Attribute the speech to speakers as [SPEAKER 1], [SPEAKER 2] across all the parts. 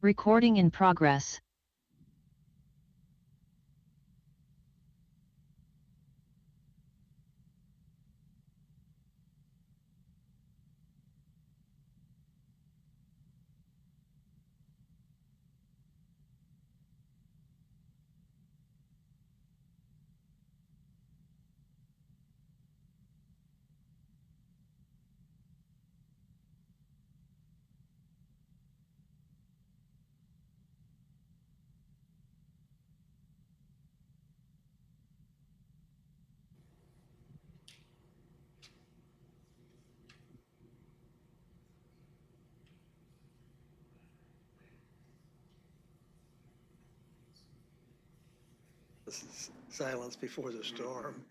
[SPEAKER 1] Recording in progress.
[SPEAKER 2] Silence before the storm.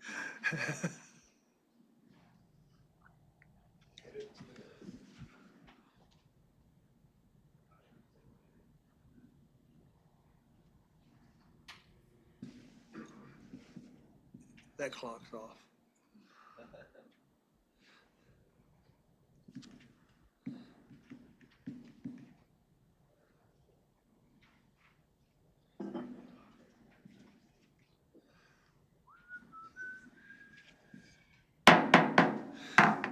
[SPEAKER 2] That clock's off.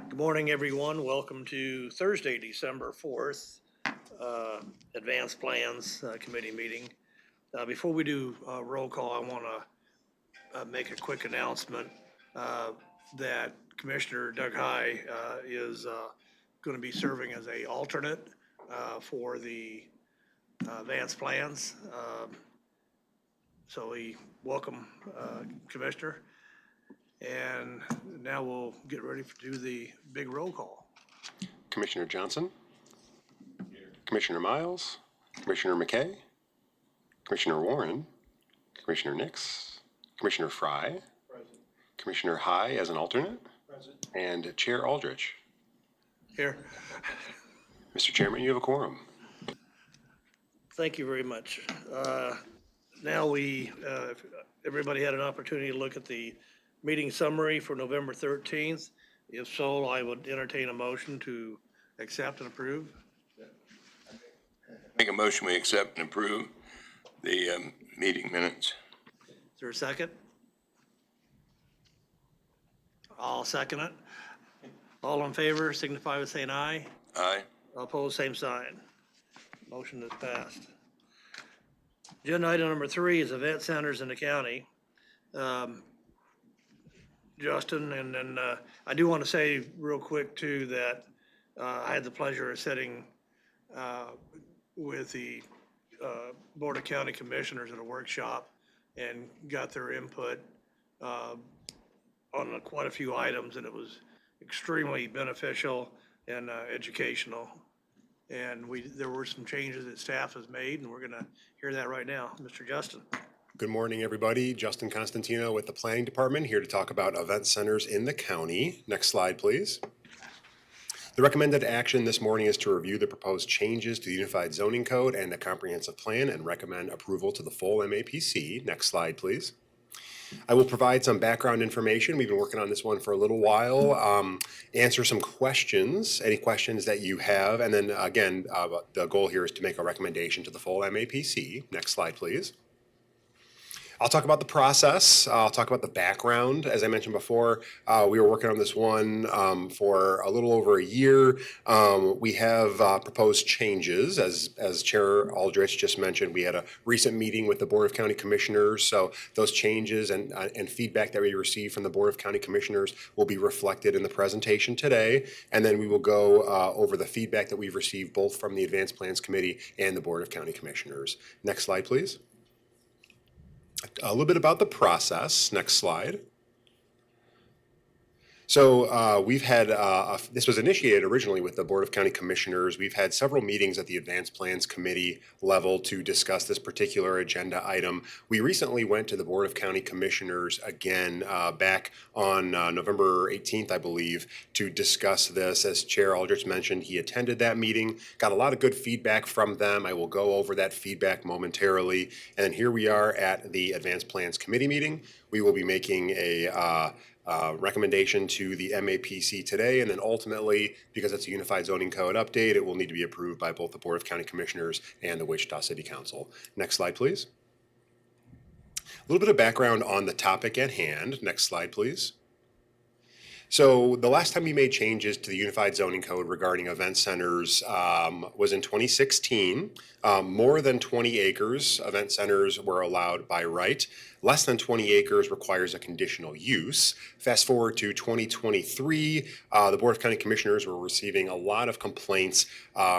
[SPEAKER 2] Good morning, everyone. Welcome to Thursday, December 4th, Advanced Plans Committee meeting. Before we do roll call, I want to make a quick announcement that Commissioner Doug High is going to be serving as an alternate for the Advanced Plans. So we welcome Commissioner. And now we'll get ready to do the big roll call.
[SPEAKER 3] Commissioner Johnson, Commissioner Miles, Commissioner McKay, Commissioner Warren, Commissioner Nix, Commissioner Fry, present. Commissioner High as an alternate, present. And Chair Aldrich.
[SPEAKER 2] Here.
[SPEAKER 3] Mr. Chairman, you have a quorum.
[SPEAKER 2] Thank you very much. Now everybody had an opportunity to look at the meeting summary for November 13th. If so, I would entertain a motion to accept and approve.
[SPEAKER 4] Make a motion we accept and approve the meeting minutes.
[SPEAKER 2] Is there a second? I'll second it. All in favor signify by saying aye.
[SPEAKER 4] Aye.
[SPEAKER 2] All opposed, same sign. Motion is passed. Agenda item number 3 is event centers in the county. Justin, and then I do want to say real quick too that I had the pleasure of sitting with the Board of County Commissioners at a workshop and got their input on quite a few items, and it was extremely beneficial and educational. And there were some changes that staff has made, and we're going to hear that right now. Mr. Justin.
[SPEAKER 3] Good morning, everybody. Justin Constantino with the Planning Department here to talk about event centers in the county. Next slide, please. The recommended action this morning is to review the proposed changes to the Unified Zoning Code and the Comprehensive Plan and recommend approval to the full MAPC. Next slide, please. I will provide some background information. We've been working on this one for a little while. Answer some questions, any questions that you have. And then again, the goal here is to make a recommendation to the full MAPC. Next slide, please. I'll talk about the process. I'll talk about the background. As I mentioned before, we were working on this one for a little over a year. We have proposed changes. As Chair Aldrich just mentioned, we had a recent meeting with the Board of County Commissioners. So those changes and feedback that we received from the Board of County Commissioners will be reflected in the presentation today. And then we will go over the feedback that we've received both from the Advanced Plans Committee and the Board of County Commissioners. Next slide, please. A little bit about the process. Next slide. So we've had, this was initiated originally with the Board of County Commissioners. We've had several meetings at the Advanced Plans Committee level to discuss this particular agenda item. We recently went to the Board of County Commissioners again back on November 18th, I believe, to discuss this. As Chair Aldrich mentioned, he attended that meeting, got a lot of good feedback from them. I will go over that feedback momentarily. And here we are at the Advanced Plans Committee meeting. We will be making a recommendation to the MAPC today, and then ultimately, because it's a unified zoning code update, it will need to be approved by both the Board of County Commissioners and the Wichita City Council. Next slide, please. A little bit of background on the topic at hand. Next slide, please. So the last time we made changes to the Unified Zoning Code regarding event centers was in 2016. More than 20 acres, event centers were allowed by right. Less than 20 acres requires a conditional use. Fast forward to 2023, the Board of County Commissioners were receiving a lot of complaints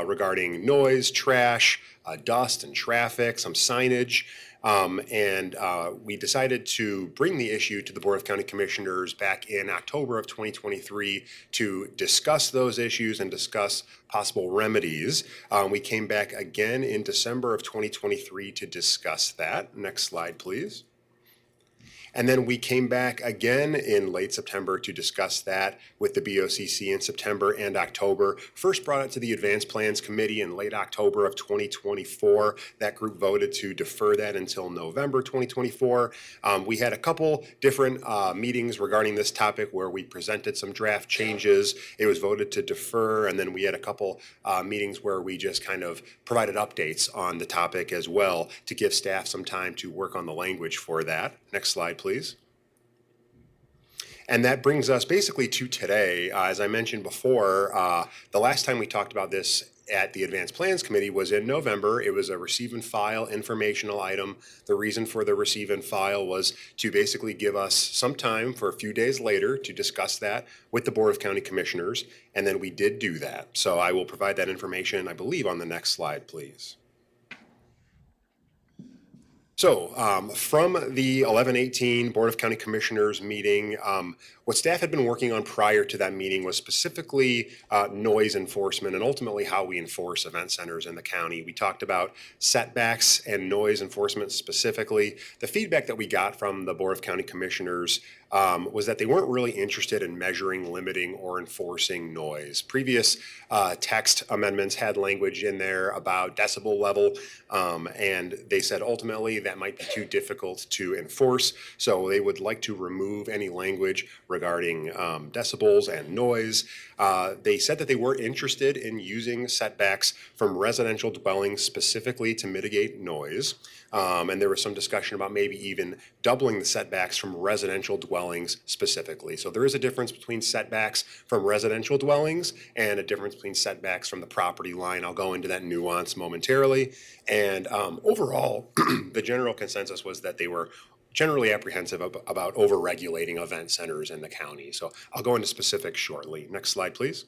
[SPEAKER 3] regarding noise, trash, dust and traffic, some signage. We decided to bring the issue to the Board of County Commissioners back in October of 2023 to discuss those issues and discuss possible remedies. We came back again in December of 2023 to discuss that. Next slide, please. And then we came back again in late September to discuss that with the BOCC in September and October. First brought it to the Advanced Plans Committee in late October of 2024. That group voted to defer that until November 2024. We had a couple different meetings regarding this topic where we presented some draft changes. It was voted to defer, and then we had a couple meetings where we just kind of provided updates on the topic as well to give staff some time to work on the language for that. Next slide, please. And that brings us basically to today. As I mentioned before, the last time we talked about this at the Advanced Plans Committee was in November. It was a receive and file informational item. The reason for the receive and file was to basically give us some time for a few days later to discuss that with the Board of County Commissioners, and then we did do that. So I will provide that information, I believe, on the next slide, please. So from the 11/18 Board of County Commissioners meeting, what staff had been working on prior to that meeting was specifically noise enforcement and ultimately how we enforce event centers in the county. We talked about setbacks and noise enforcement specifically. The feedback that we got from the Board of County Commissioners was that they weren't really interested in measuring, limiting, or enforcing noise. Previous text amendments had language in there about decibel level, and they said ultimately that might be too difficult to enforce, so they would like to remove any language regarding decibels and noise. They said that they were interested in using setbacks from residential dwellings specifically to mitigate noise. And there was some discussion about maybe even doubling the setbacks from residential dwellings specifically. So there is a difference between setbacks from residential dwellings and a difference between setbacks from the property line. I'll go into that nuance momentarily. And overall, the general consensus was that they were generally apprehensive about over-regulating event centers in the county. So I'll go into specifics shortly. Next slide, please.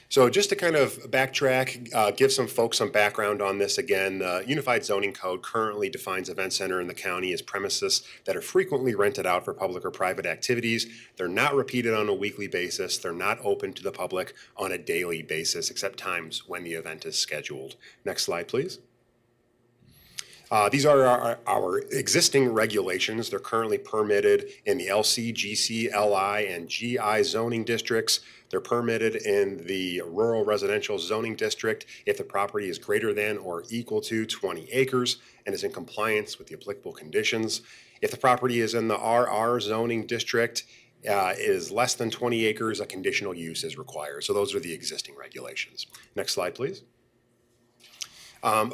[SPEAKER 3] So just to kind of backtrack, give some folks some background on this again, the Unified Zoning Code currently defines event center in the county as premises that are frequently rented out for public or private activities. They're not repeated on a weekly basis. They're not open to the public on a daily basis, except times when the event is scheduled. Next slide, please. These are our existing regulations. They're currently permitted in the LC, GC, LI, and GI zoning districts. They're permitted in the rural residential zoning district if the property is greater than or equal to 20 acres and is in compliance with the applicable conditions. If the property is in the RR zoning district, is less than 20 acres, a conditional use is required. So those are the existing regulations. Next slide, please.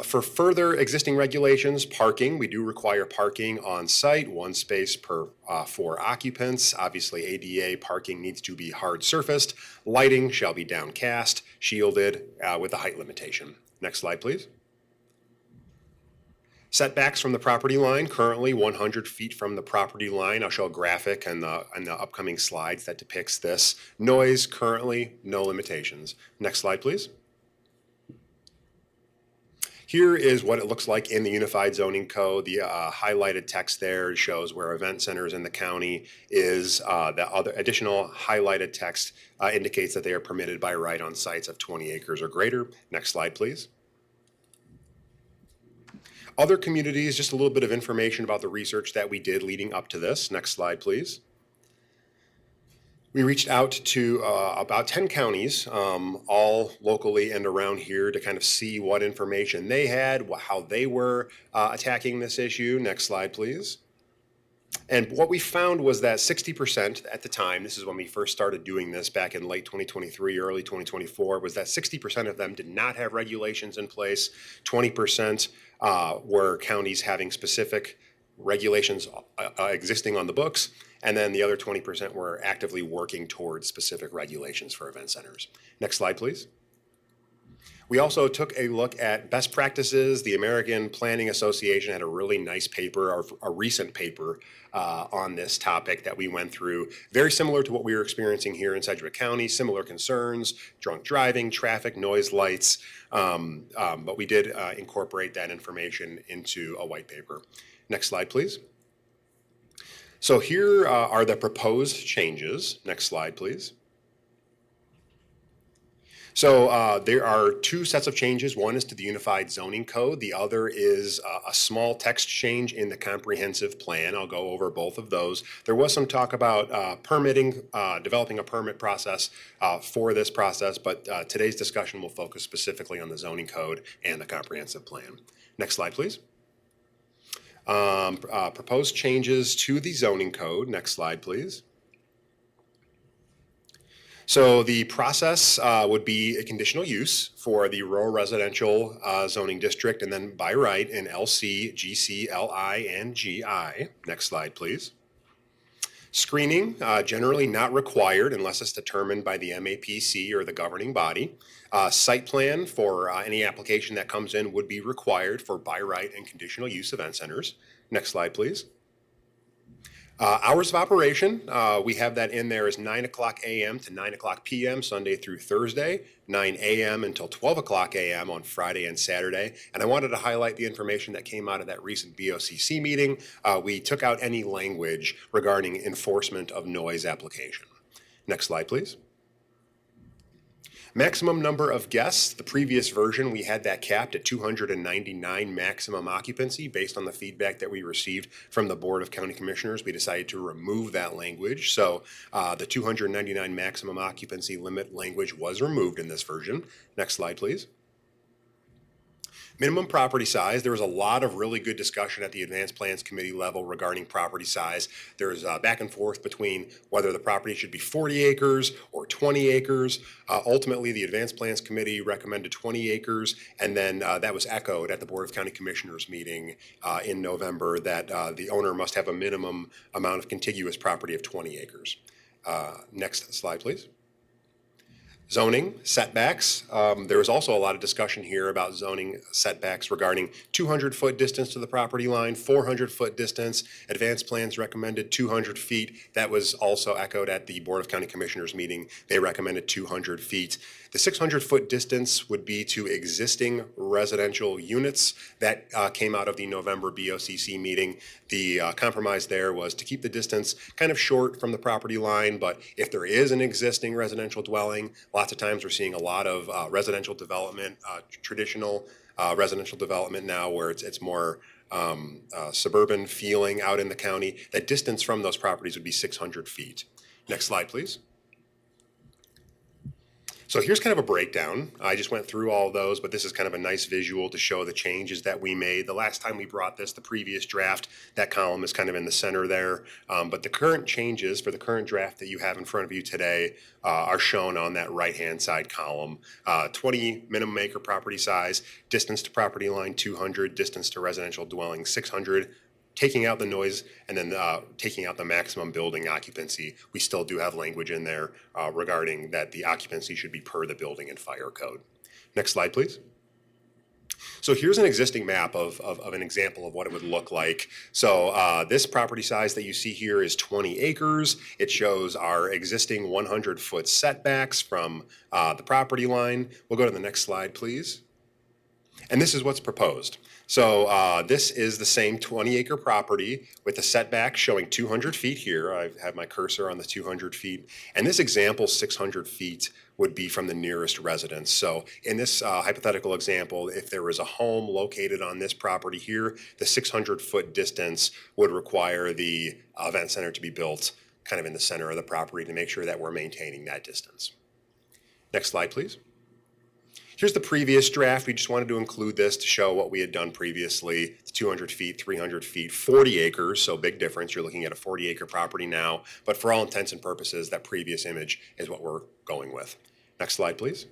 [SPEAKER 3] For further existing regulations, parking, we do require parking on site, one space per 4 occupants. Obviously, ADA parking needs to be hard surfaced. Lighting shall be downcast, shielded with a height limitation. Next slide, please. Setbacks from the property line, currently 100 feet from the property line. I'll show a graphic in the upcoming slides that depicts this. Noise, currently no limitations. Next slide, please. Here is what it looks like in the Unified Zoning Code. The highlighted text there shows where event centers in the county is. The other additional highlighted text indicates that they are permitted by right on sites of 20 acres or greater. Next slide, please. Other communities, just a little bit of information about the research that we did leading up to this. Next slide, please. We reached out to about 10 counties, all locally and around here, to kind of see what information they had, how they were attacking this issue. Next slide, please. And what we found was that 60% at the time, this is when we first started doing this back in late 2023, early 2024, was that 60% of them did not have regulations in place. 20% were counties having specific regulations existing on the books. And then the other 20% were actively working towards specific regulations for event centers. Next slide, please. We also took a look at best practices. The American Planning Association had a really nice paper, a recent paper on this topic that we went through. Very similar to what we were experiencing here in Sedgwick County, similar concerns, drunk driving, traffic, noise, lights. But we did incorporate that information into a white paper. Next slide, please. So here are the proposed changes. Next slide, please. So there are two sets of changes. One is to the Unified Zoning Code. The other is a small text change in the comprehensive plan. I'll go over both of those. There was some talk about permitting, developing a permit process for this process, but today's discussion will focus specifically on the zoning code and the comprehensive plan. Next slide, please. Proposed changes to the zoning code. Next slide, please. So the process would be a conditional use for the rural residential zoning district, and then by right in LC, GC, LI, and GI. Next slide, please. Screening, generally not required unless it's determined by the MAPC or the governing body. Site plan for any application that comes in would be required for by right and conditional use event centers. Next slide, please. Hours of operation, we have that in there as 9 o'clock a.m. to 9 o'clock p.m. Sunday through Thursday, 9 a.m. until 12 o'clock a.m. on Friday and Saturday. And I wanted to highlight the information that came out of that recent BOCC meeting. We took out any language regarding enforcement of noise application. Next slide, please. Maximum number of guests. The previous version, we had that capped at 299 maximum occupancy. Based on the feedback that we received from the Board of County Commissioners, we decided to remove that language. So the 299 maximum occupancy limit language was removed in this version. Next slide, please. Minimum property size. There was a lot of really good discussion at the Advanced Plans Committee level regarding property size. There's back and forth between whether the property should be 40 acres or 20 acres. Ultimately, the Advanced Plans Committee recommended 20 acres, and then that was echoed at the Board of County Commissioners meeting in November that the owner must have a minimum amount of contiguous property of 20 acres. Next slide, please. Zoning, setbacks. There was also a lot of discussion here about zoning setbacks regarding 200-foot distance to the property line, 400-foot distance. Advanced plans recommended 200 feet. That was also echoed at the Board of County Commissioners meeting. They recommended 200 feet. The 600-foot distance would be to existing residential units. That came out of the November BOCC meeting. The compromise there was to keep the distance kind of short from the property line, but if there is an existing residential dwelling, lots of times we're seeing a lot of residential development, traditional residential development now where it's more suburban feeling out in the county. That distance from those properties would be 600 feet. Next slide, please. So here's kind of a breakdown. I just went through all of those, but this is kind of a nice visual to show the changes that we made. The last time we brought this, the previous draft, that column is kind of in the center there. But the current changes for the current draft that you have in front of you today are shown on that right-hand side column. 20 minimum acre property size, distance to property line 200, distance to residential dwelling 600, taking out the noise and then taking out the maximum building occupancy. We still do have language in there regarding that the occupancy should be per the building and fire code. Next slide, please. So here's an existing map of an example of what it would look like. So this property size that you see here is 20 acres. It shows our existing 100-foot setbacks from the property line. We'll go to the next slide, please. And this is what's proposed. So this is the same 20-acre property with a setback showing 200 feet here. I have my cursor on the 200 feet. And this example, 600 feet, would be from the nearest residence. So in this hypothetical example, if there was a home located on this property here, the 600-foot distance would require the event center to be built kind of in the center of the property to make sure that we're maintaining that distance. Next slide, please. Here's the previous draft. We just wanted to include this to show what we had done previously. It's 200 feet, 300 feet, 40 acres, so big difference. You're looking at a 40-acre property now, but for all intents and purposes, that previous image is what we're going with. Next slide, please.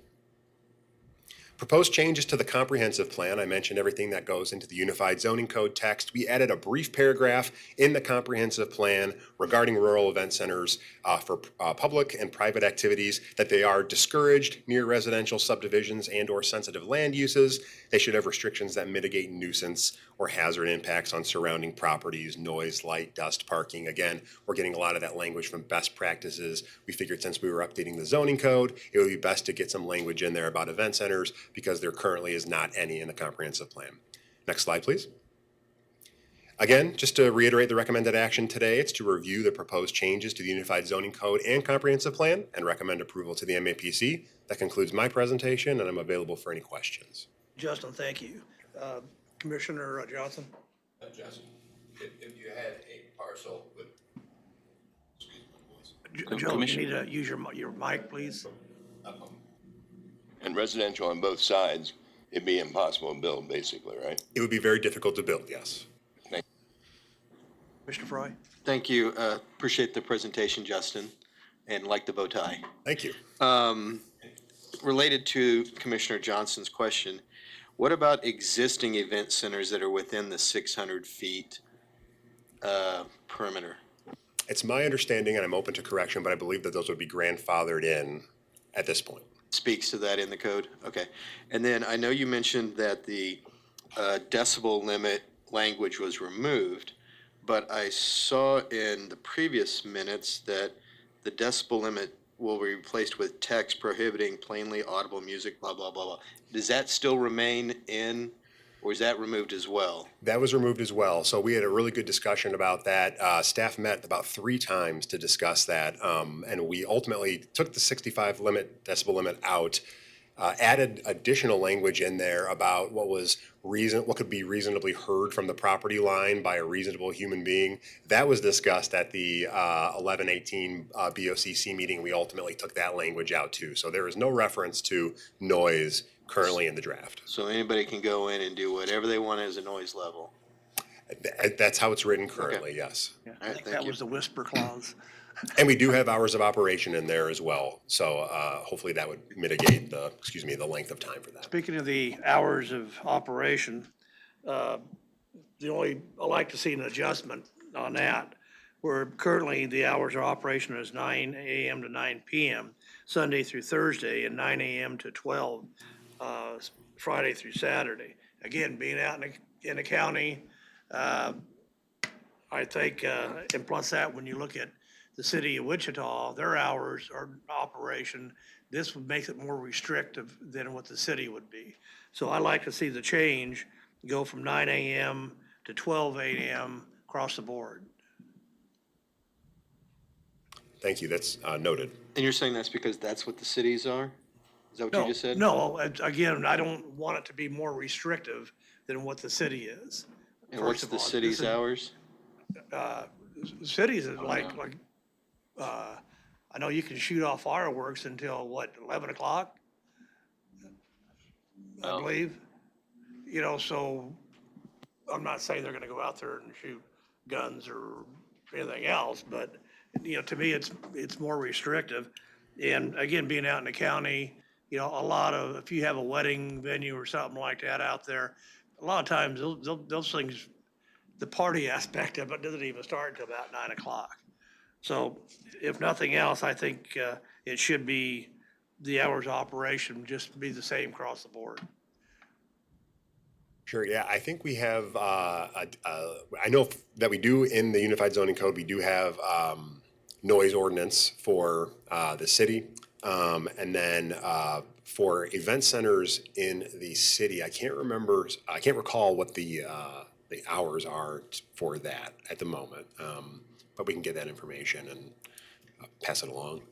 [SPEAKER 3] Proposed changes to the comprehensive plan. I mentioned everything that goes into the Unified Zoning Code text. We added a brief paragraph in the comprehensive plan regarding rural event centers for public and private activities, that they are discouraged near residential subdivisions and or sensitive land uses. They should have restrictions that mitigate nuisance or hazard impacts on surrounding properties, noise, light, dust, parking. Again, we're getting a lot of that language from best practices. We figured since we were updating the zoning code, it would be best to get some language in there about event centers because there currently is not any in the comprehensive plan. Next slide, please. Again, just to reiterate the recommended action today, it's to review the proposed changes to the Unified Zoning Code and Comprehensive Plan and recommend approval to the MAPC. That concludes my presentation, and I'm available for any questions.
[SPEAKER 2] Justin, thank you. Commissioner Johnson?
[SPEAKER 4] Justin, if you had a parcel with,
[SPEAKER 2] Joe, you need to use your mic, please.
[SPEAKER 4] and residential on both sides, it'd be impossible to build, basically, right?
[SPEAKER 3] It would be very difficult to build, yes.
[SPEAKER 2] Mr. Fry?
[SPEAKER 1] Thank you. Appreciate the presentation, Justin, and like the bow tie.
[SPEAKER 3] Thank you.
[SPEAKER 1] Related to Commissioner Johnson's question, what about existing event centers that are within the 600 feet perimeter?
[SPEAKER 3] It's my understanding, and I'm open to correction, but I believe that those would be grandfathered in at this point.
[SPEAKER 1] Speaks to that in the code? Okay. And then I know you mentioned that the decibel limit language was removed, but I saw in the previous minutes that the decibel limit will be replaced with text prohibiting plainly audible music, blah, blah, blah, blah. Does that still remain in, or is that removed as well?
[SPEAKER 3] That was removed as well. So we had a really good discussion about that. Staff met about 3 times to discuss that. And we ultimately took the 65 decibel limit out, added additional language in there about what could be reasonably heard from the property line by a reasonable human being. That was discussed at the 11/18 BOCC meeting. We ultimately took that language out too. So there is no reference to noise currently in the draft.
[SPEAKER 1] So anybody can go in and do whatever they want as a noise level?
[SPEAKER 3] That's how it's written currently, yes.
[SPEAKER 2] Yeah,
[SPEAKER 1] All
[SPEAKER 2] I
[SPEAKER 1] right,
[SPEAKER 2] think
[SPEAKER 1] thank
[SPEAKER 2] that
[SPEAKER 1] you.
[SPEAKER 2] was the whisper clause.
[SPEAKER 3] And we do have hours of operation in there as well. So hopefully that would mitigate the length of time for that.
[SPEAKER 2] Speaking of the hours of operation, I like to see an adjustment on that, where currently the hours of operation is 9 a.m. to 9 p.m., Sunday through Thursday, and 9 a.m. to 12, Friday through Saturday. Again, being out in the county, I think, and plus that, when you look at the city of Wichita, their hours of operation, this would make it more restrictive than what the city would be. So I like to see the change go from 9 a.m. to 12 a.m. across the board.
[SPEAKER 3] Thank you. That's noted.
[SPEAKER 1] And you're saying that's because that's what the cities are? Is that what you just said?
[SPEAKER 2] No, again, I don't want it to be more restrictive than what the city is.
[SPEAKER 1] And what's the city's hours?
[SPEAKER 2] Cities is like, I know you can shoot off fireworks until what, 11 o'clock? I believe. You know, so I'm not saying they're gonna go out there and shoot guns or anything else, but, you know, to me, it's more restrictive. And again, being out in the county, you know, if you have a wedding venue or something like that out there, a lot of times those things, the party aspect of it doesn't even start until about 9 o'clock. So if nothing else, I think it should be the hours of operation just be the same across the board.
[SPEAKER 3] Sure. Yeah, I think we have. I know that we do in the Unified Zoning Code. We do have noise ordinance for the city, and then for event centers in the city. I can't recall what the hours are for that at the moment. But we can get that information and pass it along.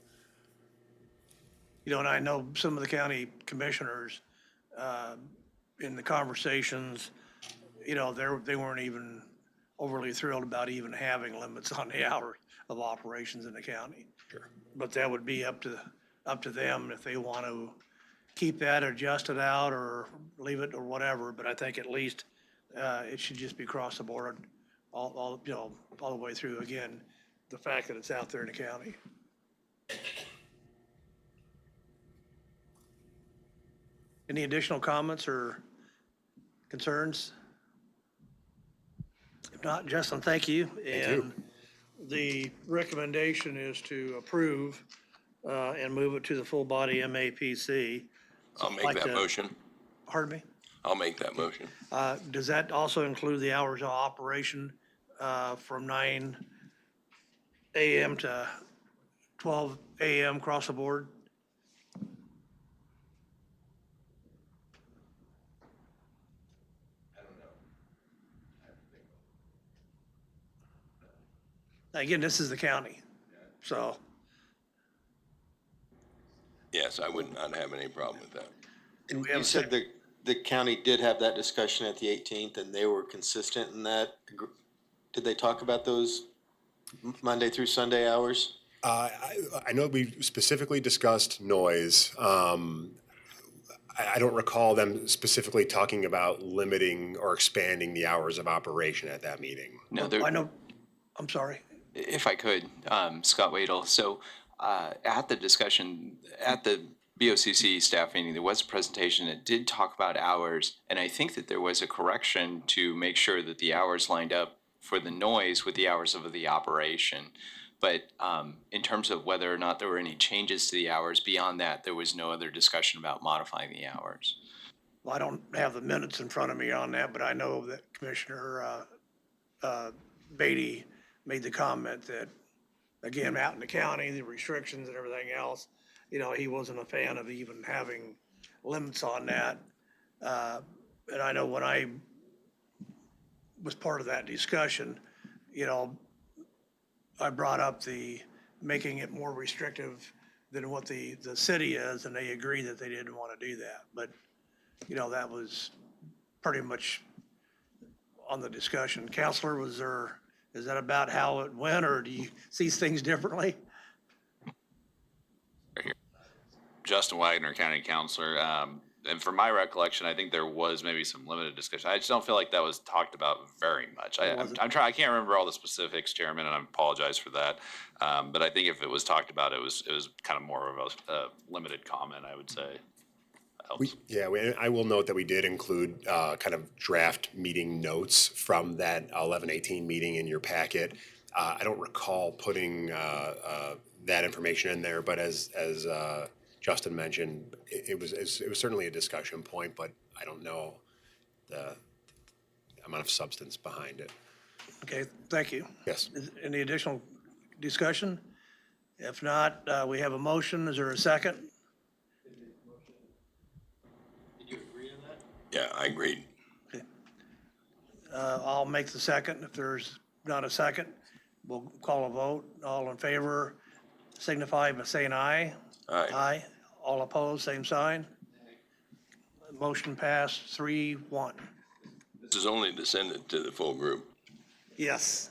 [SPEAKER 2] You know, and I know some of the county commissioners, in the conversations, you know, they weren't even overly thrilled about even having limits on the hours of operations in the county.
[SPEAKER 3] Sure.
[SPEAKER 2] But that would be up to them if they want to keep that, adjust it out, or leave it, or whatever. But I think at least it should just be across the board, all the way through. Again, the fact that it's out there in the county. Any additional comments or concerns? If not, Justin, thank you. And the recommendation is to approve and move it to the full body MAPC.
[SPEAKER 4] I'll make that motion.
[SPEAKER 2] Pardon me?
[SPEAKER 4] I'll make that motion.
[SPEAKER 2] Does that also include the hours of operation from 9 a.m. to 12 a.m. across the board? Again, this is the county, so.
[SPEAKER 4] Yes, I would not have any problem with that.
[SPEAKER 1] And
[SPEAKER 2] we have
[SPEAKER 1] you
[SPEAKER 2] a
[SPEAKER 1] said the county did have that discussion at the 18th, and they were consistent in that. Did they talk about those Monday through Sunday hours?
[SPEAKER 3] I know we specifically discussed noise. I don't recall them specifically talking about limiting or expanding the hours of operation at that meeting.
[SPEAKER 5] No,
[SPEAKER 2] I know, I'm sorry.
[SPEAKER 5] if I could, Scott Wadle. So at the discussion, at the BOCC staff meeting, there was a presentation that did talk about hours, and I think that there was a correction to make sure that the hours lined up for the noise with the hours of the operation. But in terms of whether or not there were any changes to the hours, beyond that, there was no other discussion about modifying the hours.
[SPEAKER 2] Well, I don't have the minutes in front of me on that, but I know that Commissioner Beatty made the comment that, again, out in the county, the restrictions and everything else, he wasn't a fan of even having limits on that. And I know when I was part of that discussion, I brought up making it more restrictive than what the city is, and they agreed that they didn't want to do that. But, that was pretty much on the discussion. Counselor, is that about how it went, or do you see things differently?
[SPEAKER 6] Justin Wagner, County Councilor. And from my recollection, I think there was maybe some limited discussion. I just don't feel like that was talked about very much. I'm trying. I can't remember all the specifics, Chairman, and I apologize for that. But I think if it was talked about, it was kind of more of a limited comment, I would say.
[SPEAKER 3] I will note that we did include kind of draft meeting notes from that 11/18 meeting in your packet. I don't recall putting that information in there, but as Justin mentioned, it was certainly a discussion point, but I don't know the amount of substance behind it.
[SPEAKER 2] Okay, thank you.
[SPEAKER 3] Yes.
[SPEAKER 2] Any additional discussion? If not, we have a motion. Is there a second?
[SPEAKER 1] Did you agree to that?
[SPEAKER 4] Yeah, I agreed.
[SPEAKER 2] I'll make the second. If there's not a second, we'll call a vote. All in favor signify by saying aye.
[SPEAKER 4] Aye.
[SPEAKER 2] Aye. All opposed, same sign. Motion passed 3-1.
[SPEAKER 4] This is only to send it to the full group.
[SPEAKER 2] Yes.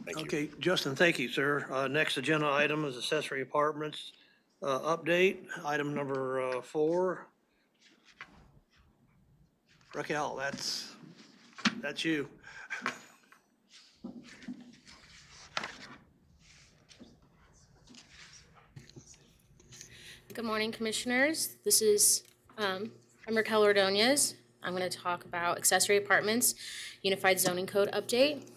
[SPEAKER 3] Thank you.
[SPEAKER 2] Okay, Justin, thank you, sir. Next agenda item is accessory apartments update. Item number 4. Raquel, that's you.
[SPEAKER 7] Good morning, Commissioners. This is, I'm Raquel Ordonez. I'm going to talk about accessory apartments, Unified Zoning Code update.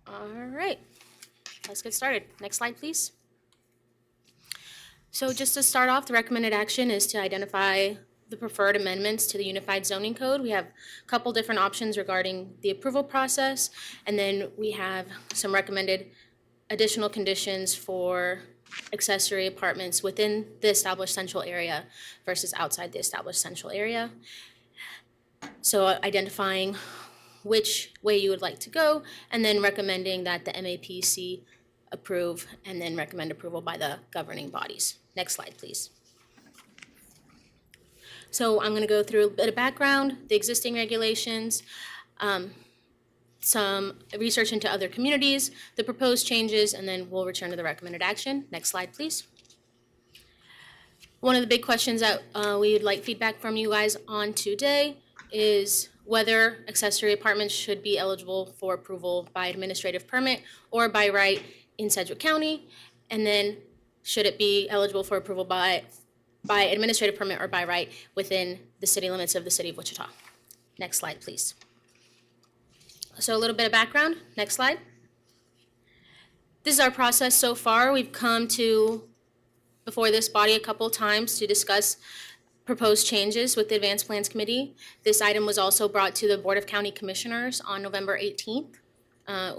[SPEAKER 7] All right, let's get started. Next slide, please. So just to start off, the recommended action is to identify the preferred amendments to the Unified Zoning Code. We have a couple different options regarding the approval process, and then we have some recommended additional conditions for accessory apartments within the established central area versus outside the established central area. So identifying which way you would like to go, and then recommending that the MAPC approve, and then recommend approval by the governing bodies. Next slide, please. So I'm gonna go through a bit of background, the existing regulations, some research into other communities, the proposed changes, and then we'll return to the recommended action. Next slide, please. One of the big questions that we would like feedback from you guys on today is whether accessory apartments should be eligible for approval by administrative permit or by right in Sedgwick County, and then should it be eligible for approval by administrative permit or by right within the city limits of the city of Wichita. Next slide, please. So a little bit of background. Next slide. This is our process so far. We've come to before this body a couple times to discuss proposed changes with the Advanced Plans Committee. This item was also brought to the Board of County Commissioners on November 18th.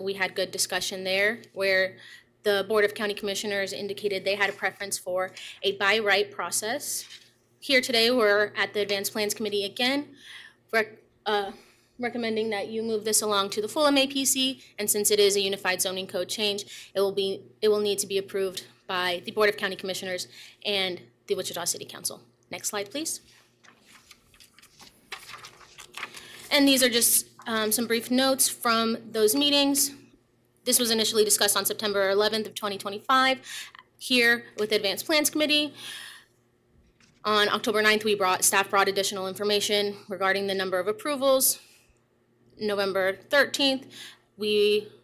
[SPEAKER 7] We had good discussion there where the Board of County Commissioners indicated they had a preference for a by right process. Here today, we're at the Advanced Plans Committee again, recommending that you move this along to the full MAPC, and since it is a unified zoning code change, it will need to be approved by the Board of County Commissioners and the Wichita City Council. Next slide, please. And these are just some brief notes from those meetings. This was initially discussed on September 11th of 2025 here with the Advanced Plans Committee. On October 9th, staff brought additional information regarding the number of approvals. November 13th,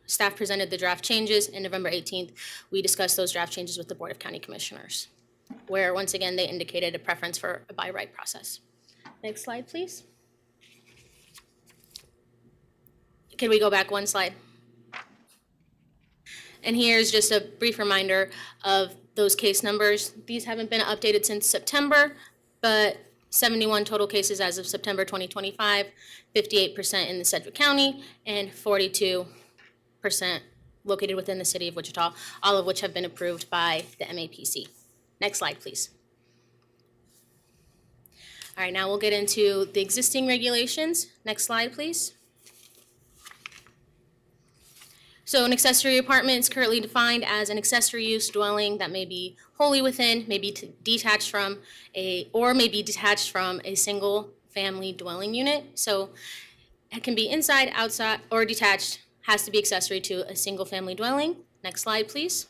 [SPEAKER 7] staff presented the draft changes, and November 18th, we discussed those draft changes with the Board of County Commissioners, where once again, they indicated a preference for a by right process. Next slide, please. Can we go back one slide? And here's just a brief reminder of those case numbers. These haven't been updated since September, but 71 total cases as of September 2025, 58% in the Sedgwick County, and 42% located within the city of Wichita, all of which have been approved by the MAPC. Next slide, please. All right, now we'll get into the existing regulations. Next slide, please. So an accessory apartment is currently defined as an accessory use dwelling that may be wholly within, may be detached from a single family dwelling unit. So it can be inside, outside, or detached, has to be accessory to a single family dwelling. Next slide, please.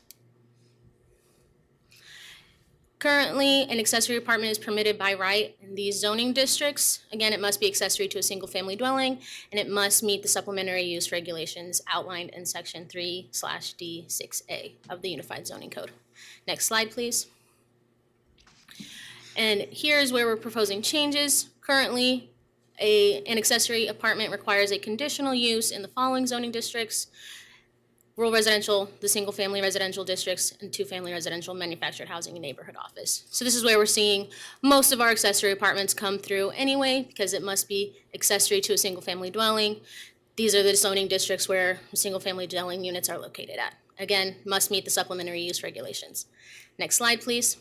[SPEAKER 7] Currently, an accessory apartment is permitted by right in these zoning districts. Again, it must be accessory to a single-family dwelling, and it must meet the supplementary use regulations outlined in Section 3/D6A of the Unified Zoning Code. Next slide, please. And here's where we're proposing changes. Currently, an accessory apartment requires a conditional use in the following zoning districts: rural residential, the single-family residential districts, and two-family residential manufactured housing and neighborhood office. So this is where we're seeing most of our accessory apartments come through anyway, because it must be accessory to a single-family dwelling. These are the zoning districts where single-family dwelling units are located at. Again, must meet the supplementary use regulations. Next slide, please.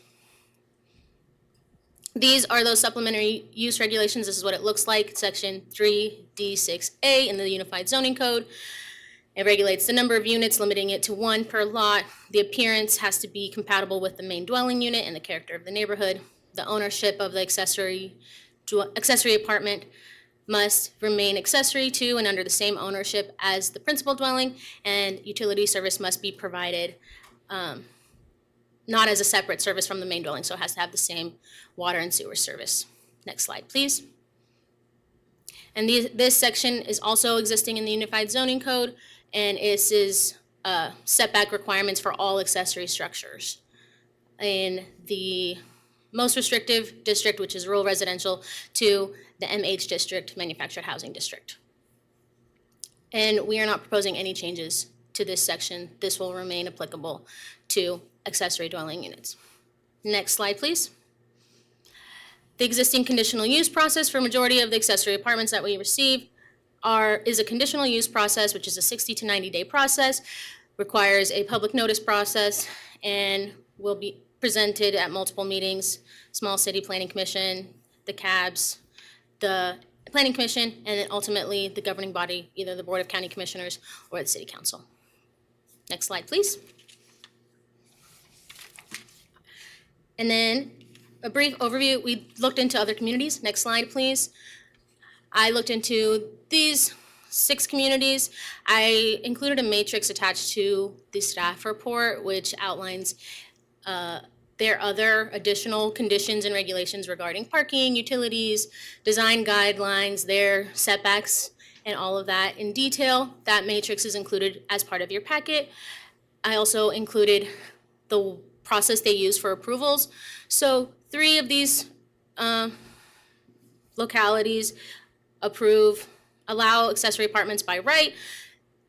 [SPEAKER 7] These are those supplementary use regulations. This is what it looks like. Section 3D6A in the Unified Zoning Code. It regulates the number of units, limiting it to one per lot. The appearance has to be compatible with the main dwelling unit and the character of the neighborhood. The ownership of the accessory apartment must remain accessory to and under the same ownership as the principal dwelling, and utility service must be provided not as a separate service from the main dwelling, so it has to have the same water and sewer service. Next slide, please. And this section is also existing in the Unified Zoning Code, and this is setback requirements for all accessory structures. In the most restrictive district, which is rural residential, to the MH district, manufactured housing district. And we are not proposing any changes to this section. This will remain applicable to accessory dwelling units. Next slide, please. The existing conditional use process for majority of the accessory apartments that we receive is a conditional use process, which is a 60 to 90-day process, requires a public notice process, and will be presented at multiple meetings: Small City Planning Commission, the CABs, the Planning Commission, and then ultimately the governing body, either the Board of County Commissioners or the City Council. Next slide, please. And then a brief overview. We looked into other communities. Next slide, please. I looked into these 6 communities. I included a matrix attached to the staff report, which outlines their other additional conditions and regulations regarding parking, utilities, design guidelines, their setbacks, and all of that in detail. That matrix is included as part of your packet. I also included the process they use for approvals. So 3 of these localities allow accessory apartments by right.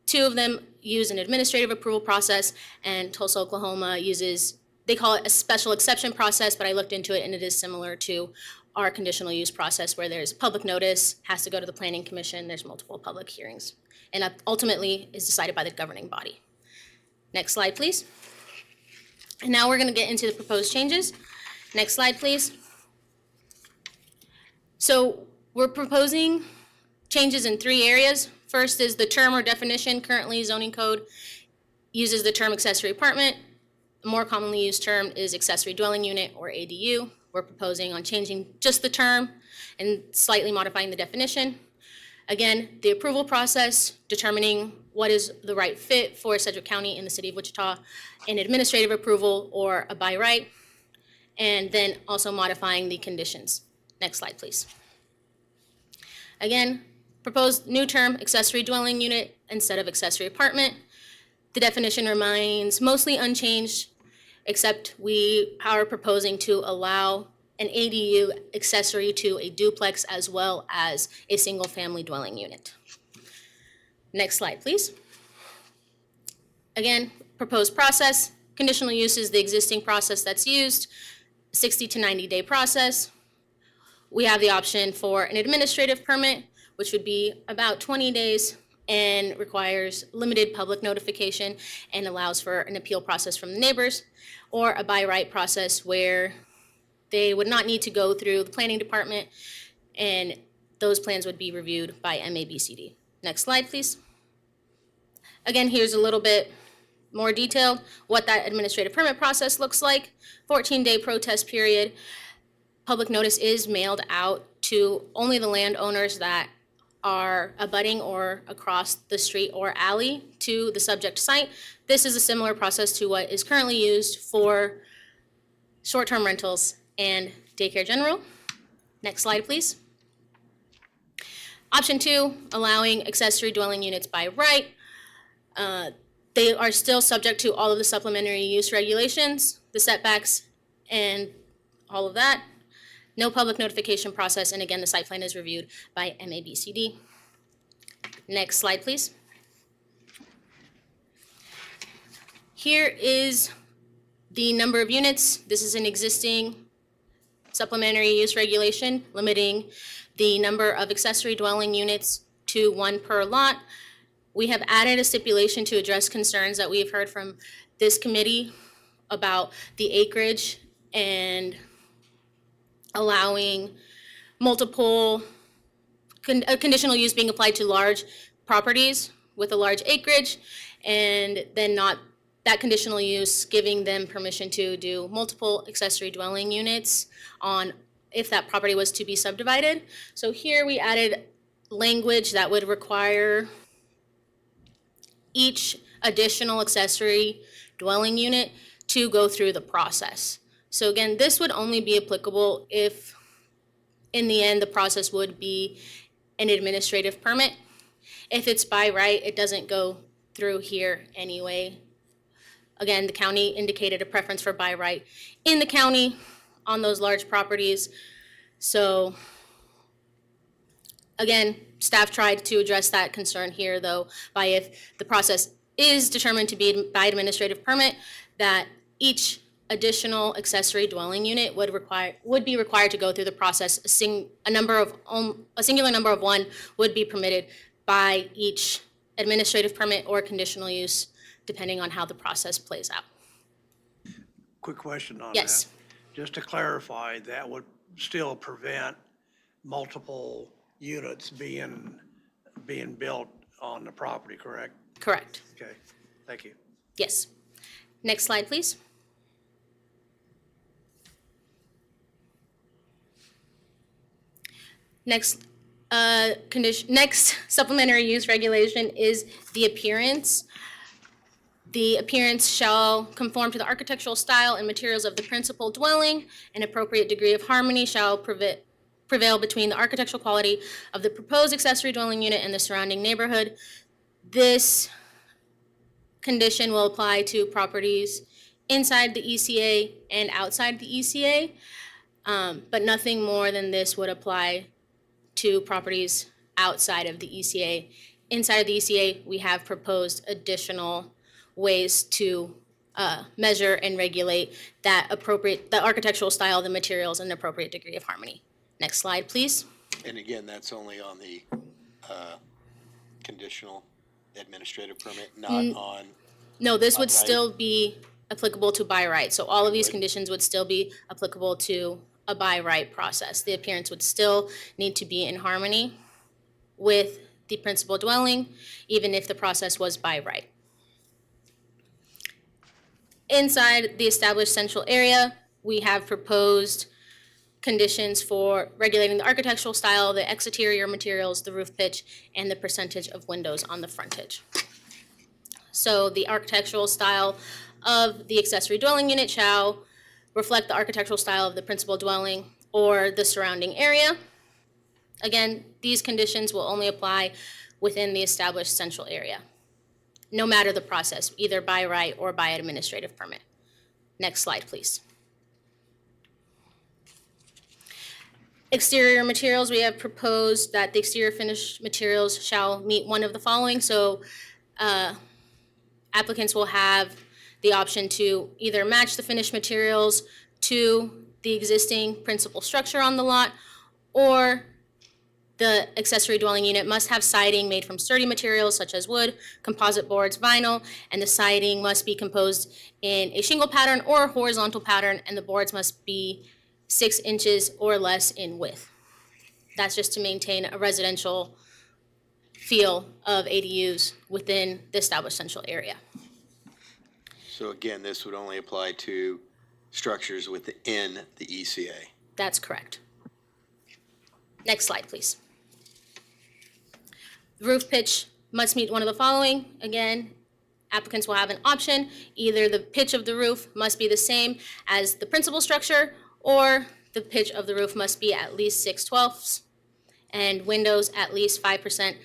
[SPEAKER 7] 2 of them use an administrative approval process, and Tulsa, Oklahoma uses, they call it a special exception process, but I looked into it and it is similar to our conditional use process where there's public notice, has to go to the Planning Commission, there's multiple public hearings, and ultimately is decided by the governing body. Next slide, please. And now we're going to get into the proposed changes. Next slide, please. So we're proposing changes in 3 areas. First is the term or definition. Currently, zoning code uses the term accessory apartment. A more commonly used term is accessory dwelling unit or ADU. We're proposing on changing just the term and slightly modifying the definition. Again, the approval process, determining what is the right fit for Sedgwick County in the city of Wichita, an administrative approval or a by right, and then also modifying the conditions. Next slide, please. Again, proposed new term, accessory dwelling unit instead of accessory apartment. The definition remains mostly unchanged, except we are proposing to allow an ADU accessory to a duplex as well as a single-family dwelling unit. Next slide, please. Again, proposed process. Conditional use is the existing process that's used, 60 to 90-day process. We have the option for an administrative permit, which would be about 20 days and requires limited public notification and allows for an appeal process from the neighbors, or a by right process where they would not need to go through the planning department and those plans would be reviewed by MABCD. Next slide, please. Again, here's a little bit more detailed what that administrative permit process looks like. 14-day protest period. Public notice is mailed out to only the landowners that are abutting or across the street or alley to the subject site. This is a similar process to what is currently used for short-term rentals and daycare general. Next slide, please. Option 2, allowing accessory dwelling units by right. They are still subject to all of the supplementary use regulations, the setbacks, and all of that. No public notification process, and again, the site plan is reviewed by MABCD. Next slide, please. Here is the number of units. This is an existing supplementary use regulation limiting the number of accessory dwelling units to 1 per lot. We have added a stipulation to address concerns that we have heard from this committee about the acreage and allowing multiple conditional use being applied to large properties with a large acreage, and then not that conditional use giving them permission to do multiple accessory dwelling units on if that property was to be subdivided. So here we added language that would require each additional accessory dwelling unit to go through the process. So again, this would only be applicable if, in the end, the process would be an administrative permit. If it's by right, it doesn't go through here anyway. Again, the county indicated a preference for by right in the county on those large properties. So again, staff tried to address that concern here, though, by if the process is determined to be by administrative permit, that each additional accessory dwelling unit would be required to go through the process. A singular number of 1 would be permitted by each administrative permit or conditional use, depending on how the process plays out.
[SPEAKER 2] Quick question on
[SPEAKER 7] Yes.
[SPEAKER 2] that. Just to clarify, that would still prevent multiple units being built on the property, correct?
[SPEAKER 7] Correct.
[SPEAKER 2] Okay, thank you.
[SPEAKER 7] Yes. Next slide, please. Next, next supplementary use regulation is the appearance. The appearance shall conform to the architectural style and materials of the principal dwelling. An appropriate degree of harmony shall prevail between the architectural quality of the proposed accessory dwelling unit and the surrounding neighborhood. This condition will apply to properties inside the ECA and outside the ECA, but nothing more than this would apply to properties outside of the ECA. Inside of the ECA, we have proposed additional ways to measure and regulate the architectural style, the materials, and the appropriate degree of harmony. Next slide, please.
[SPEAKER 1] And again, that's only on the conditional administrative permit, not on,
[SPEAKER 7] No, this would
[SPEAKER 1] By right.
[SPEAKER 7] still be applicable to by right. So all of these conditions would still be applicable to a by right process. The appearance would still need to be in harmony with the principal dwelling, even if the process was by right. Inside the established central area, we have proposed conditions for regulating the architectural style, the exterior materials, the roof pitch, and the percentage of windows on the frontage. So the architectural style of the accessory dwelling unit shall reflect the architectural style of the principal dwelling or the surrounding area. Again, these conditions will only apply within the established central area, no matter the process, either by right or by administrative permit. Next slide, please. Exterior materials, we have proposed that the exterior finish materials shall meet one of the following. So applicants will have the option to either match the finished materials to the existing principal structure on the lot, or the accessory dwelling unit must have siding made from sturdy materials such as wood, composite boards, vinyl, and the siding must be composed in a shingle pattern or a horizontal pattern, and the boards must be 6 inches or less in width. That's just to maintain a residential feel of ADUs within the established central area.
[SPEAKER 1] so again, this would only apply to structures within the ECA.
[SPEAKER 7] That's correct. Next slide, please. The roof pitch must meet one of the following. Again, applicants will have an option. Either the pitch of the roof must be the same as the principal structure, or the pitch of the roof must be at least 6/12, and windows at least 5%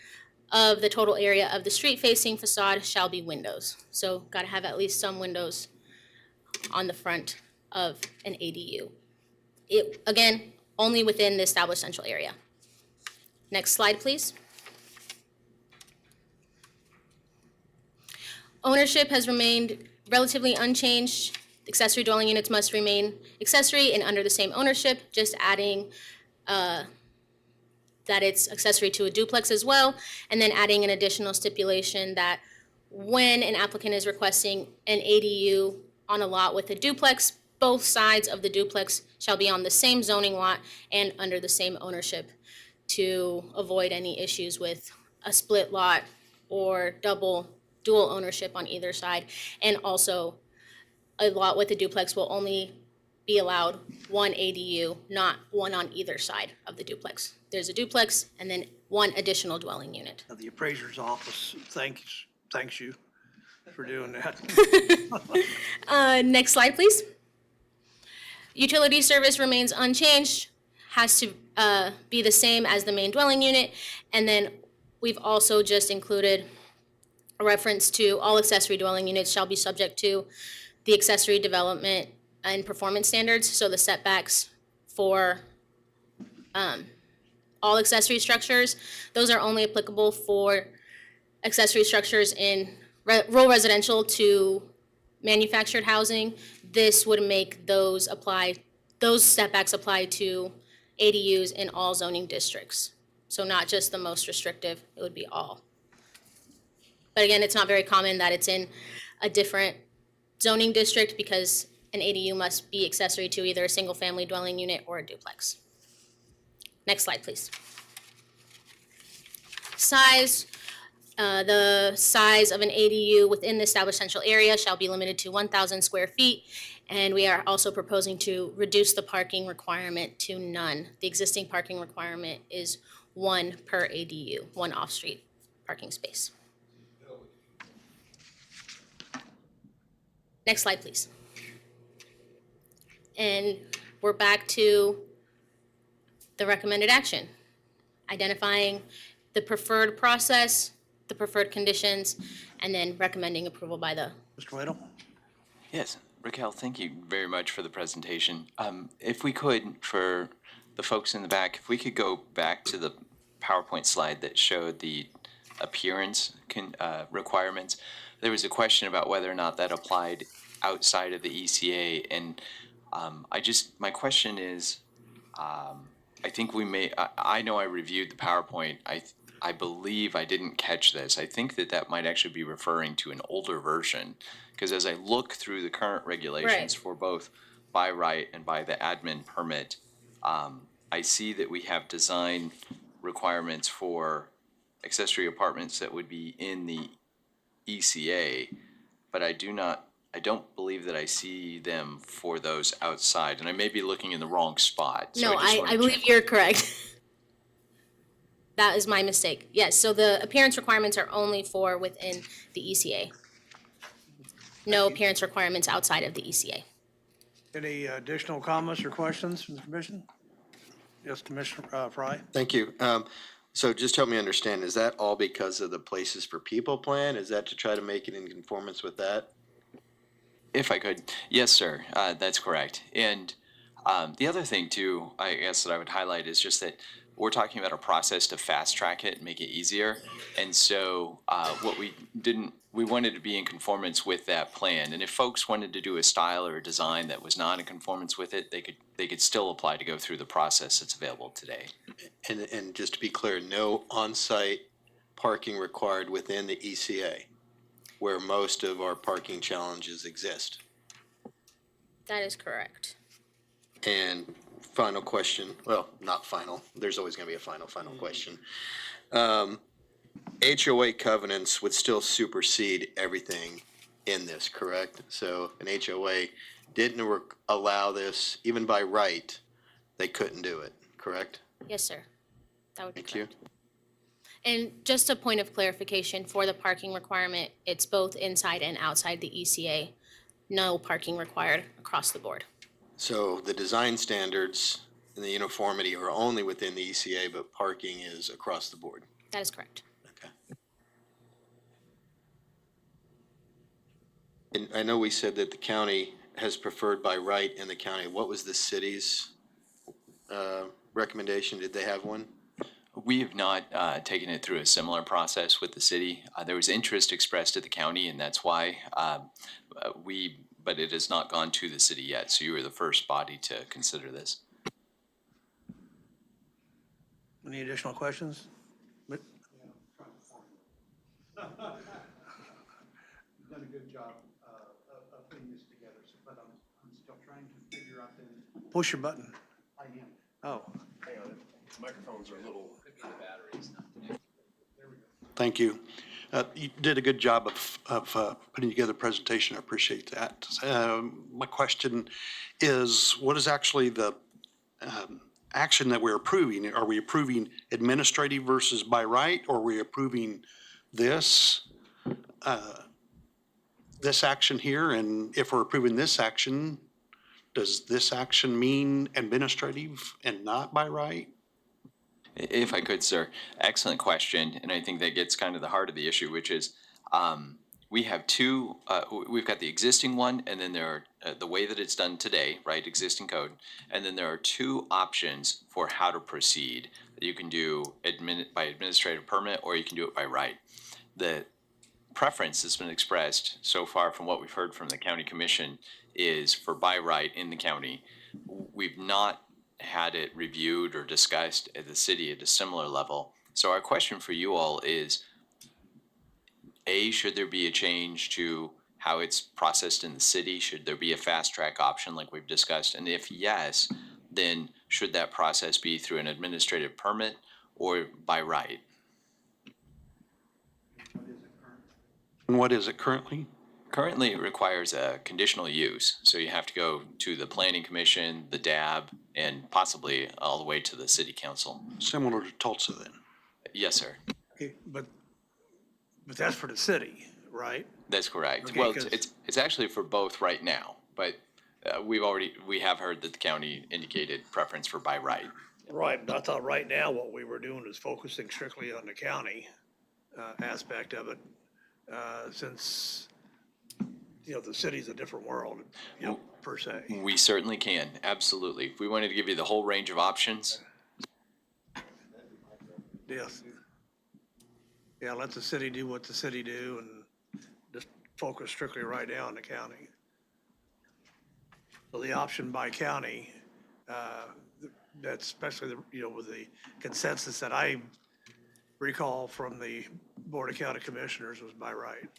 [SPEAKER 7] of the total area of the street-facing facade shall be windows. So gotta have at least some windows on the front of an ADU. It, again, only within the established central area. Next slide, please. Ownership has remained relatively unchanged. Accessory dwelling units must remain accessory and under the same ownership, just adding that it's accessory to a duplex as well, and then adding an additional stipulation that when an applicant is requesting an ADU on a lot with a duplex, both sides of the duplex shall be on the same zoning lot and under the same ownership to avoid any issues with a split lot or dual ownership on either side. And also, a lot with a duplex will only be allowed one ADU, not one on either side of the duplex. There's a duplex and then one additional dwelling unit.
[SPEAKER 2] The appraiser's office thanks you for doing that.
[SPEAKER 7] Next slide, please. Utility service remains unchanged, has to be the same as the main dwelling unit. And then we've also just included a reference to all accessory dwelling units shall be subject to the accessory development and performance standards. So the setbacks for all accessory structures, those are only applicable for accessory structures in rural residential to manufactured housing. This would make those setbacks apply to ADUs in all zoning districts. So not just the most restrictive, it would be all. But again, it's not very common that it's in a different zoning district because an ADU must be accessory to either a single-family dwelling unit or a duplex. Next slide, please. size. The size of an ADU within the established central area shall be limited to 1,000 square feet. And we are also proposing to reduce the parking requirement to none. The existing parking requirement is 1 per ADU, 1 off-street parking space. Next slide, please. And we're back to the recommended action, identifying the preferred process, the preferred conditions, and then recommending approval by the.
[SPEAKER 2] Mr. Weddle?
[SPEAKER 5] Yes, Raquel, thank you very much for the presentation. If we could, for the folks in the back, if we could go back to the PowerPoint slide that showed the appearance requirements. There was a question about whether or not that applied outside of the ECA, and my question is, I think I know I reviewed the PowerPoint. I believe I didn't catch this. I think that might actually be referring to an older version, because as I look through the current regulations
[SPEAKER 7] Right.
[SPEAKER 5] for both by right and by the admin permit, I see that we have design requirements for accessory apartments that would be in the ECA, but I don't believe that I see them for those outside, and I may be looking in the wrong spot. So
[SPEAKER 7] No,
[SPEAKER 5] just wanna
[SPEAKER 7] I believe
[SPEAKER 5] check.
[SPEAKER 7] you're correct. That is my mistake. Yes, so the appearance requirements are only for within the ECA. No appearance requirements outside of the ECA.
[SPEAKER 2] Any additional comments or questions from the commission? Yes, Commissioner Fry?
[SPEAKER 1] Thank you. So just help me understand, is that all because of the Places for People plan? Is that to try to make it in conformance with that?
[SPEAKER 5] If I could, yes, sir, that's correct. And the other thing too, I guess that I would highlight is just that we're talking about a process to fast track it and make it easier. And so what we wanted to be in conformance with that plan. And if folks wanted to do a style or a design that was not in conformance with it, they could still apply to go through the process that's available today.
[SPEAKER 1] And just to be clear, no on-site parking required within the ECA, where most of our parking challenges exist.
[SPEAKER 7] That is correct.
[SPEAKER 1] And final question, well, not final, there's always gonna be a final question. HOA covenants would still supersede everything in this, correct? So an HOA didn't allow this, even by right, they couldn't do it, correct?
[SPEAKER 7] Yes, sir. That would be
[SPEAKER 1] Thank you.
[SPEAKER 7] correct. And just a point of clarification for the parking requirement, it's both inside and outside the ECA. No parking required across the board.
[SPEAKER 1] So the design standards and the uniformity are only within the ECA, but parking is across the board.
[SPEAKER 7] That is correct.
[SPEAKER 1] Okay. And I know we said that the county has preferred by right in the county. What was the city's recommendation? Did they have one?
[SPEAKER 5] We have not taken it through a similar process with the city. There was interest expressed at the county, and that's why but it has not gone to the city yet. So you were the first body to consider this.
[SPEAKER 2] Any additional questions?
[SPEAKER 8] Done a good job of putting this together, but I'm still trying to figure out the.
[SPEAKER 2] Push your button.
[SPEAKER 8] I am.
[SPEAKER 2] Oh,
[SPEAKER 3] Hang on, microphones are a little.
[SPEAKER 8] Thank you. You did a good job of putting together a presentation. I appreciate that. My question is, what is actually the action that we're approving? Are we approving administrative versus by right, or are we approving this action here? And if we're approving this action, does this action mean administrative and not by right?
[SPEAKER 5] If I could, sir, excellent question, and I think that gets kind of the heart of the issue, which is we have two. We've got the existing one, and then there are the way that it's done today, right? Existing code, and then there are two options for how to proceed. You can do by administrative permit, or you can do it by right. The preference that's been expressed so far from what we've heard from the county commission is for by right in the county. We've not had it reviewed or discussed at the city at a similar level. So our question for you all is, A, should there be a change to how it's processed in the city? Should there be a fast track option like we've discussed? And if yes, then should that process be through an administrative permit or by right?
[SPEAKER 8] And what is it currently?
[SPEAKER 5] Currently, it requires a conditional use, so you have to go to the planning commission, the DAB, and possibly all the way to the city council.
[SPEAKER 8] Similar to Tulsa then?
[SPEAKER 5] Yes, sir.
[SPEAKER 2] Okay, but that's for the city, right?
[SPEAKER 5] That's correct.
[SPEAKER 2] Okay,
[SPEAKER 5] Well,
[SPEAKER 2] 'cause-
[SPEAKER 5] it's actually for both right now, but we have heard that the county indicated preference for by right.
[SPEAKER 2] Right, but I thought right now what we were doing is focusing strictly on the county aspect of it, since, the city's a different world, per se.
[SPEAKER 5] We certainly can, absolutely. If we wanted to give you the whole range of options,
[SPEAKER 2] Yes. Yeah, let the city do what the city do and just focus strictly right now on the county. So the option by county, that's especially, with the consensus that I recall from the Board of County Commissioners was by right.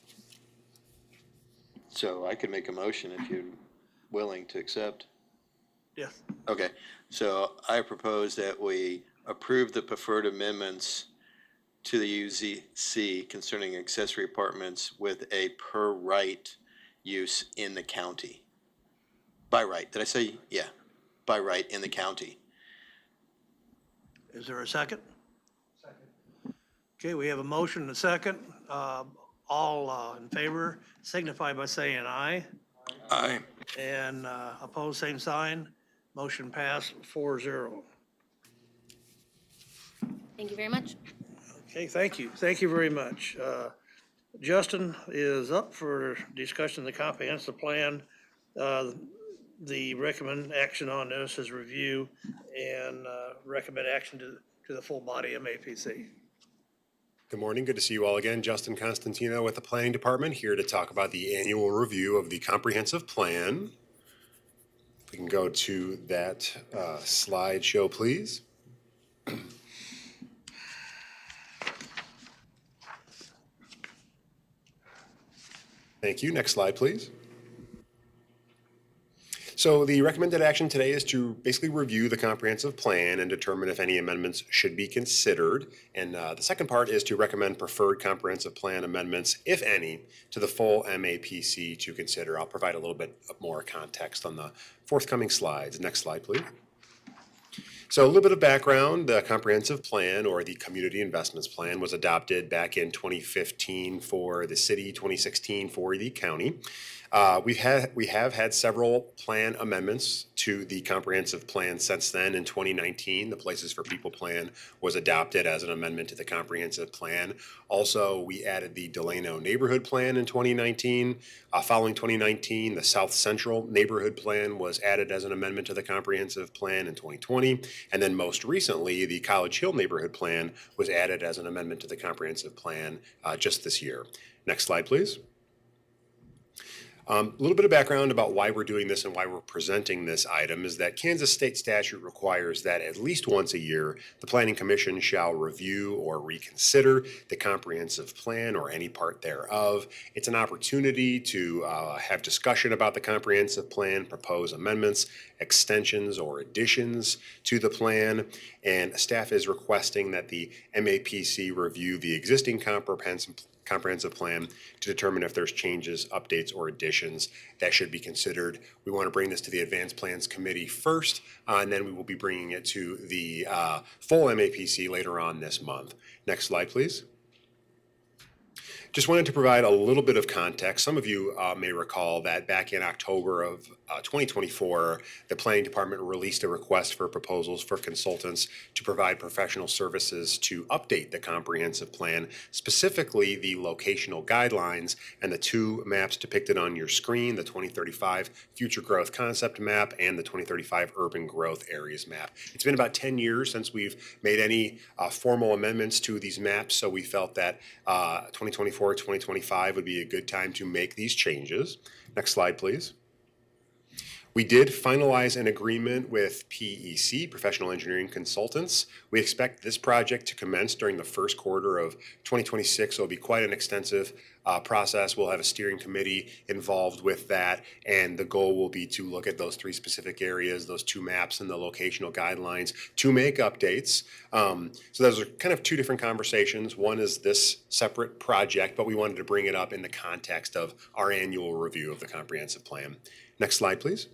[SPEAKER 1] So I could make a motion if you're willing to accept.
[SPEAKER 2] Yes.
[SPEAKER 1] Okay, so I propose that we approve the preferred amendments to the UZC concerning accessory apartments with a per right use in the county. By right, did I say, yeah, by right in the county.
[SPEAKER 2] Is there a second? Second. Okay, we have a motion and a second. All in favor signify by saying aye.
[SPEAKER 4] Aye.
[SPEAKER 2] And opposed, same sign. Motion passed 4-0.
[SPEAKER 7] Thank you very much.
[SPEAKER 2] Okay, thank you. Thank you very much. Justin is up for discussion of the comprehensive plan. The recommend action on this is review and recommend action to the full body MAPC.
[SPEAKER 3] Good morning. Good to see you all again. Justin Constantino with the Planning Department here to talk about the annual review of the comprehensive plan. If we can go to that slideshow, please. Thank you. Next slide, please. So the recommended action today is to basically review the comprehensive plan and determine if any amendments should be considered. And the second part is to recommend preferred comprehensive plan amendments, if any, to the full MAPC to consider. I'll provide a little bit more context on the forthcoming slides. Next slide, please. So a little bit of background, the comprehensive plan or the community investments plan was adopted back in 2015 for the city, 2016 for the county. We have had several plan amendments to the comprehensive plan since then. In 2019, the Places for People plan was adopted as an amendment to the comprehensive plan. Also, we added the Delano neighborhood plan in 2019. Following 2019, the South Central neighborhood plan was added as an amendment to the comprehensive plan in 2020. And then most recently, the College Hill neighborhood plan was added as an amendment to the comprehensive plan just this year. Next slide, please. A little bit of background about why we're doing this and why we're presenting this item is that Kansas state statute requires that at least once a year, the Planning Commission shall review or reconsider the comprehensive plan or any part thereof. It's an opportunity to have discussion about the comprehensive plan, propose amendments, extensions, or additions to the plan, and staff is requesting that the MAPC review the existing comprehensive plan to determine if there's changes, updates, or additions that should be considered. We want to bring this to the Advanced Plans Committee first, and then we will be bringing it to the full MAPC later on this month. Next slide, please. Just wanted to provide a little bit of context. Some of you may recall that back in October of 2024, the Planning Department released a request for proposals for consultants to provide professional services to update the comprehensive plan, specifically the locational guidelines and the two maps depicted on your screen, the 2035 Future Growth Concept Map and the 2035 Urban Growth Areas Map. It's been about 10 years since we've made any formal amendments to these maps, so we felt that 2024-2025 would be a good time to make these changes. Next slide, please. We did finalize an agreement with PEC, Professional Engineering Consultants. We expect this project to commence during the first quarter of 2026. So it'll be quite an extensive process. We'll have a steering committee involved with that, and the goal will be to look at those three specific areas, those two maps and the locational guidelines to make updates. So those are kind of two different conversations. One is this separate project, but we wanted to bring it up in the context of our annual review of the comprehensive plan. Next slide, please.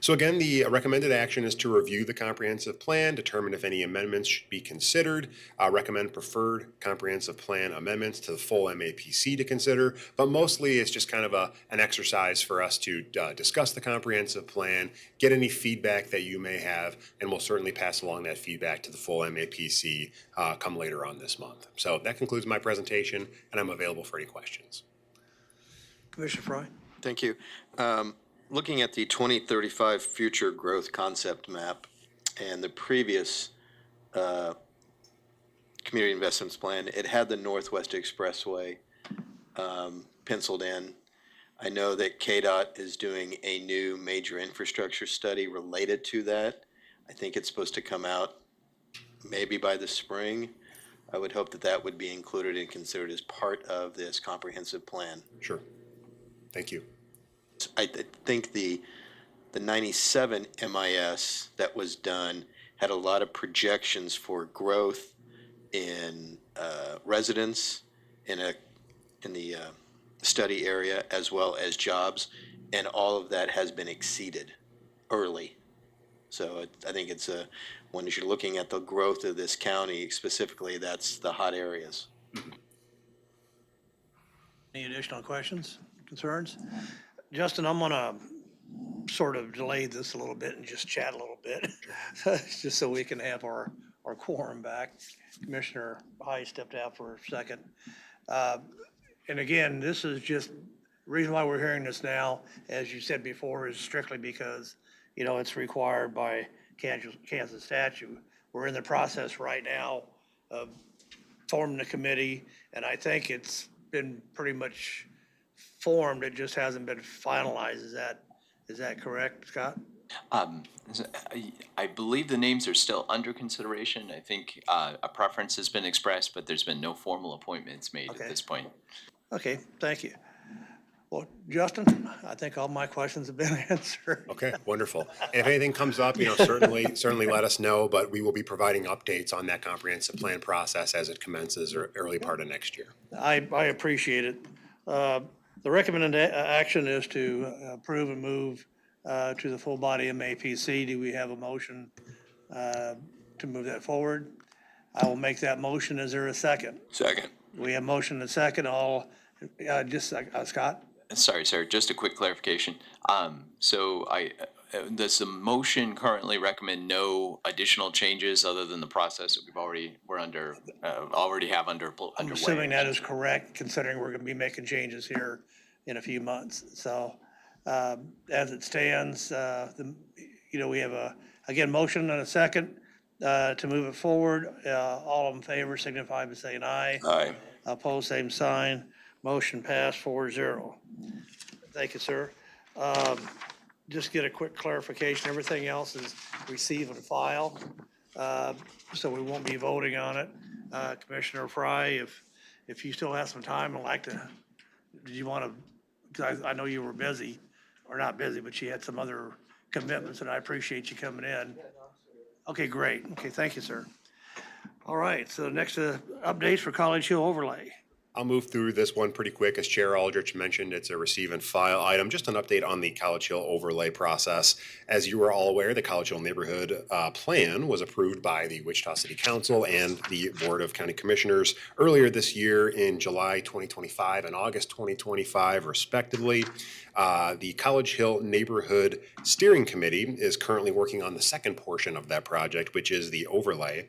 [SPEAKER 3] So again, the recommended action is to review the comprehensive plan, determine if any amendments should be considered, recommend preferred comprehensive plan amendments to the full MAPC to consider, but mostly it's just kind of an exercise for us to discuss the comprehensive plan, get any feedback that you may have, and we'll certainly pass along that feedback to the full MAPC come later on this month. So that concludes my presentation, and I'm available for any questions.
[SPEAKER 2] Commissioner Fry?
[SPEAKER 1] Thank you. Looking at the 2035 future growth concept map and the previous community investments plan, it had the Northwest Expressway penciled in. I know that KDOT is doing a new major infrastructure study related to that. I think it's supposed to come out maybe by the spring. I would hope that that would be included and considered as part of this comprehensive plan.
[SPEAKER 3] Sure. Thank you.
[SPEAKER 1] I think the 97 MIS that was done had a lot of projections for growth in residents in the study area as well as jobs, and all of that has been exceeded early. So I think it's when you're looking at the growth of this county specifically, that's the hot areas.
[SPEAKER 2] Any additional questions, concerns? Justin, I'm gonna sort of delay this a little bit and just chat a little bit, just so we can have our quorum back. Commissioner High stepped out for a second. And again, this is just, the reason why we're hearing this now, as you said before, is strictly because, you know, it's required by Kansas statute. We're in the process right now of forming the committee, and I think it's been pretty much formed, it just hasn't been finalized. Is that correct, Scott?
[SPEAKER 5] I believe the names are still under consideration. I think a preference has been expressed, but there's been no formal appointments made
[SPEAKER 2] Okay.
[SPEAKER 5] at this point.
[SPEAKER 2] Okay, thank you. Well, Justin, I think all my questions have been answered.
[SPEAKER 3] Okay, wonderful. And if anything comes up, you know, certainly let us know, but we will be providing updates on that comprehensive plan process as it commences or early part of next year.
[SPEAKER 2] I appreciate it. The recommended action is to approve and move to the full body MAPC. Do we have a motion to move that forward? I will make that motion. Is there a second?
[SPEAKER 4] Second.
[SPEAKER 2] We have motion and second. Scott?
[SPEAKER 5] Sorry, sir, just a quick clarification. So does the motion currently recommend no additional changes other than the process that already have underway?
[SPEAKER 2] I'm assuming that is correct, considering we're gonna be making changes here in a few months. So, as it stands, we have again, motion and a second, to move it forward. All in favor signify by saying aye.
[SPEAKER 4] Aye.
[SPEAKER 2] Opposed, same sign. Motion passed 4-0. Thank you, sir. Just get a quick clarification. Everything else is receive and file, so we won't be voting on it. Commissioner Fry, if you still have some time, I'd like to, did you want to, because I know you were busy, or not busy, but you had some other commitments, and I appreciate you coming in. Okay, great. Okay, thank you, sir. All right, so next updates for College Hill overlay.
[SPEAKER 3] I'll move through this one pretty quick. As Chair Aldrich mentioned, it's a receive and file item. Just an update on the College Hill overlay process. As you are all aware, the College Hill neighborhood plan was approved by the Wichita City Council and the Board of County Commissioners earlier this year in July 2025 and August 2025, respectively. The College Hill Neighborhood Steering Committee is currently working on the second portion of that project, which is the overlay.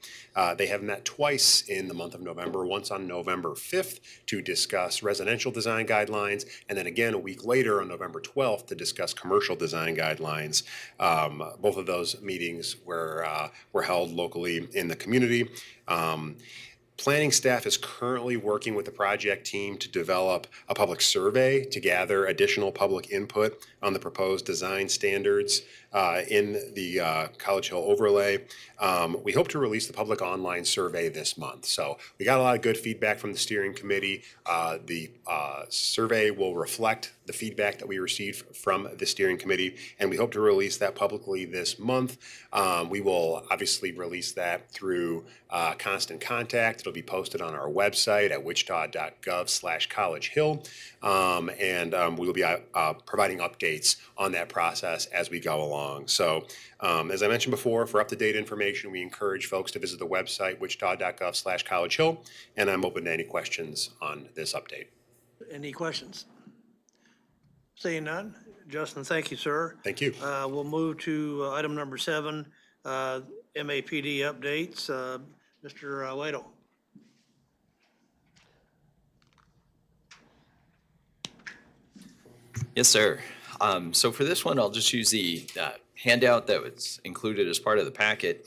[SPEAKER 3] They have met twice in the month of November, once on November 5th to discuss residential design guidelines, and then again a week later on November 12th to discuss commercial design guidelines. Both of those meetings were held locally in the community. Planning staff is currently working with the project team to develop a public survey to gather additional public input on the proposed design standards in the College Hill overlay. We hope to release the public online survey this month. So we got a lot of good feedback from the steering committee. The survey will reflect the feedback that we received from the steering committee, and we hope to release that publicly this month. We will obviously release that through Constant Contact. It'll be posted on our website at wichita.gov/College Hill. And we will be providing updates on that process as we go along. So as I mentioned before, for up-to-date information, we encourage folks to visit the website wichita.gov/College Hill. And I'm open to any questions on this update.
[SPEAKER 2] Any questions? Seeing none. Justin, thank you, sir.
[SPEAKER 3] Thank you.
[SPEAKER 2] We'll move to item number 7, MAPD updates. Mr. Waddle.
[SPEAKER 5] Yes, sir. So for this one, I'll just use the handout that was included as part of the packet.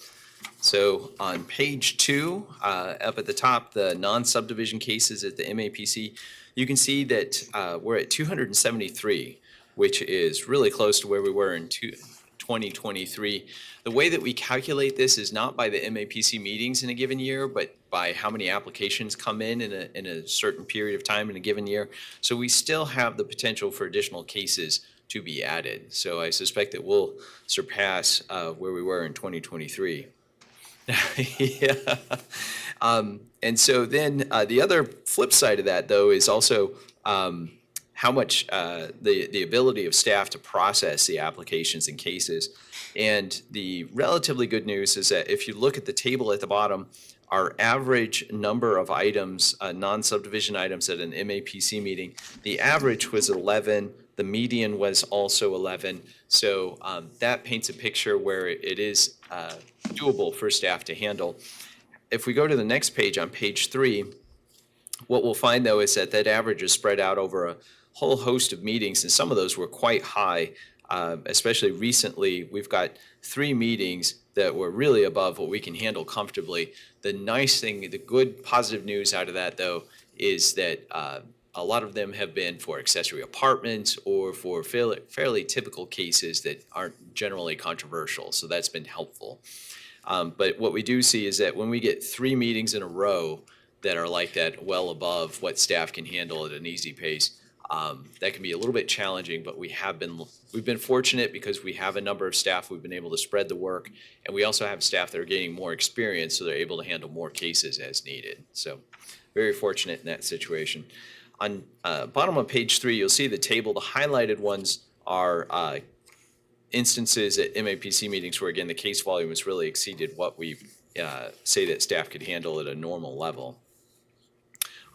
[SPEAKER 5] So on page 2, up at the top, the non-subdivision cases at the MAPC, you can see that we're at 273, which is really close to where we were in 2023. The way that we calculate this is not by the MAPC meetings in a given year, but by how many applications come in a certain period of time in a given year. So we still have the potential for additional cases to be added. So I suspect that we'll surpass where we were in 2023. Yeah. And so then the other flip side of that, though, is also how much the ability of staff to process the applications and cases. And the relatively good news is that if you look at the table at the bottom, our average number of items, non-subdivision items at an MAPC meeting, the average was 11. The median was also 11. So that paints a picture where it is doable for staff to handle. If we go to the next page, on page 3, what we'll find, though, is that that average is spread out over a whole host of meetings, and some of those were quite high. Especially recently, we've got 3 meetings that were really above what we can handle comfortably. The nice thing, the good positive news out of that, though, is that a lot of them have been for accessory apartments or for fairly typical cases that aren't generally controversial. So that's been helpful. But what we do see is that when we get 3 meetings in a row that are like that, well above what staff can handle at an easy pace, that can be a little bit challenging, but we've been fortunate because we have a number of staff. We've been able to spread the work, and we also have staff that are gaining more experience, so they're able to handle more cases as needed. So very fortunate in that situation. On bottom of page 3, you'll see the table. The highlighted ones are instances at MAPC meetings where, again, the case volume has really exceeded what we say that staff could handle at a normal level.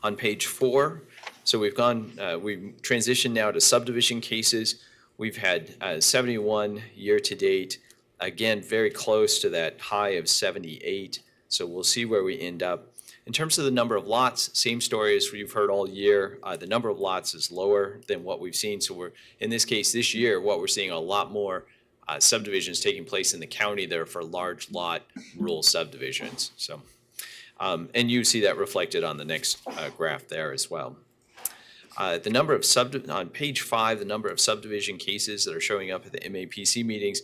[SPEAKER 5] On page 4, so we've transitioned now to subdivision cases. We've had 71 year to date. Again, very close to that high of 78. So we'll see where we end up. In terms of the number of lots, same story as you've heard all year. The number of lots is lower than what we've seen. So in this case, this year, what we're seeing a lot more subdivisions taking place in the county that are for large lot rural subdivisions. So, and you see that reflected on the next graph there as well. The number of on page 5, the number of subdivision cases that are showing up at the MAPC meetings,